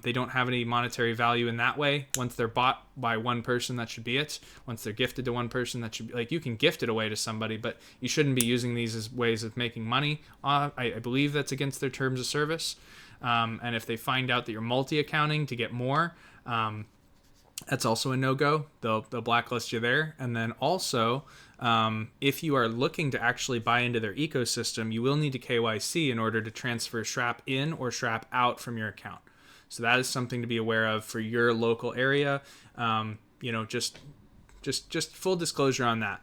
They don't have any monetary value in that way. Once they're bought by one person, that should be it. Once they're gifted to one person, that should be, like, you can gift it away to somebody, but you shouldn't be using these as ways of making money. I believe that's against their terms of service. And if they find out that you're multi-accounting to get more, that's also a no-go. They'll blacklist you there. And then also, if you are looking to actually buy into their ecosystem, you will need to KYC in order to transfer Shrap in or Shrap out from your account. So that is something to be aware of for your local area. Just full disclosure on that.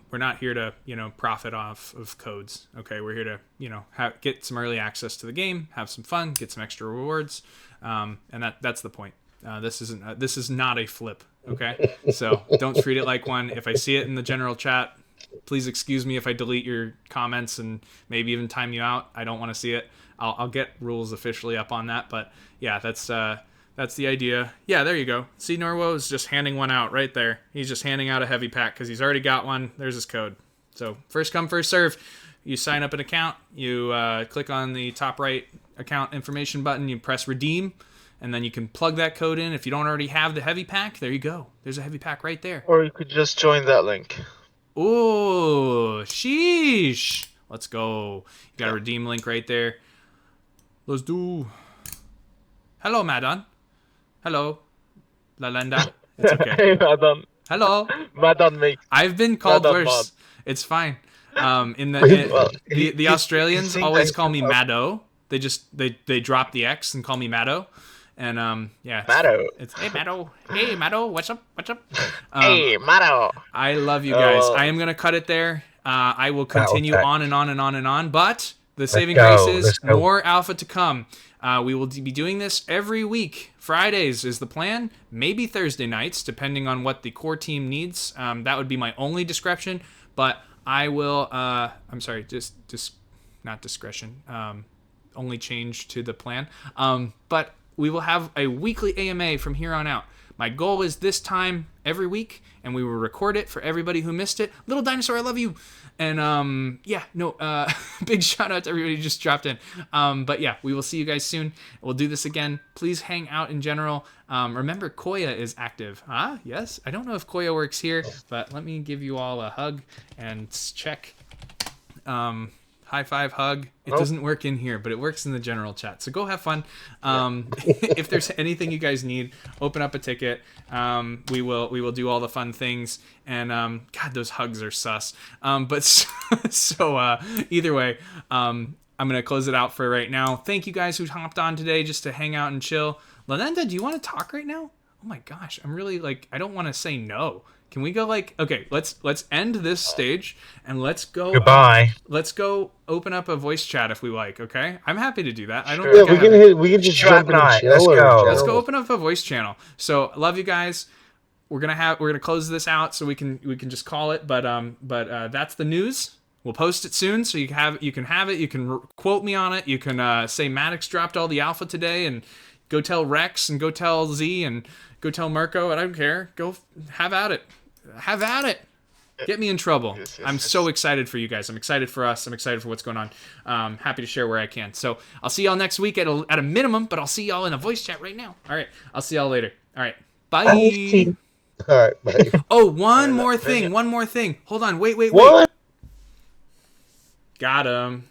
We're not here to, profit off of codes. Okay, we're here to, get some early access to the game, have some fun, get some extra rewards, and that's the point. This is not a flip. Okay, so don't treat it like one. If I see it in the general chat, please excuse me if I delete your comments and maybe even time you out. I don't want to see it. I'll get rules officially up on that, but yeah, that's the idea. Yeah, there you go. See, Norwo is just handing one out right there. He's just handing out a heavy pack because he's already got one. There's his code. So first come, first serve. You sign up an account. You click on the top right account information button. You press redeem, and then you can plug that code in. If you don't already have the heavy pack, there you go. There's a heavy pack right there. Or you could just join that link. Ooh, sheesh. Let's go. You got a redeem link right there. Let's do. Hello, Madon. Hello, Lalenda. It's okay. Hey, Madon. Hello. Madon, mate. I've been called Madon worse. mod. It's fine. The Australians always call me Maddo. They drop the X and call me Maddo. And yeah. Maddo. It's hey Maddo. Hey Maddo. What's up? Hey Maddo. I love you guys. I am gonna cut it there. I will continue on and on and on and on. But the saving grace is more alpha to come. We will be doing this every week. Fridays is the plan. Maybe Thursday nights, depending on what the core team needs. That would be my only discretion. But I will. I'm sorry, just not discretion. Only change to the plan. But we will have a weekly AMA from here on out. My goal is this time every week, and we will record it for everybody who missed it. Little Dinosaur, I love you. And big shout out to everybody who just dropped in. But yeah, we will see you guys soon. We'll do this again. Please hang out in general. Remember, Koya is active. Yes. I don't know if Koya works here, but let me give you all a hug and check. High five, hug. It doesn't work in here, but it works in the general chat. So go have fun. If there's anything you guys need, open up a ticket. We will do all the fun things. And God, those hugs are sus. Either way, I'm gonna close it out for right now. Thank you guys who hopped on today just to hang out and chill. Lanenda, do you want to talk right now? Oh my gosh, I'm really I don't want to say no. Can we go okay, let's end this stage and let's go. Goodbye. Let's go open up a voice chat if we like, okay? I'm happy to do that. I don't Yeah, we can just jump in and chill. Let's go open up a voice channel. So love you guys. We're gonna close this out so we can just call it. But that's the news. We'll post it soon, so you can have it. You can quote me on it. You can say Maddox dropped all the alpha today, and go tell Rex and go tell Z and go tell Mirko. I don't care. Go have at it. Have at it. Get me in trouble. Yes. I'm so excited for you guys. I'm excited for us. I'm excited for what's going on. Happy to share where I can. So I'll see y'all next week at a minimum, but I'll see y'all in a voice chat right now. All right. I'll see y'all later. All right. Bye. All right. Bye. Oh, one more thing. Hold on. Wait. What? Got him.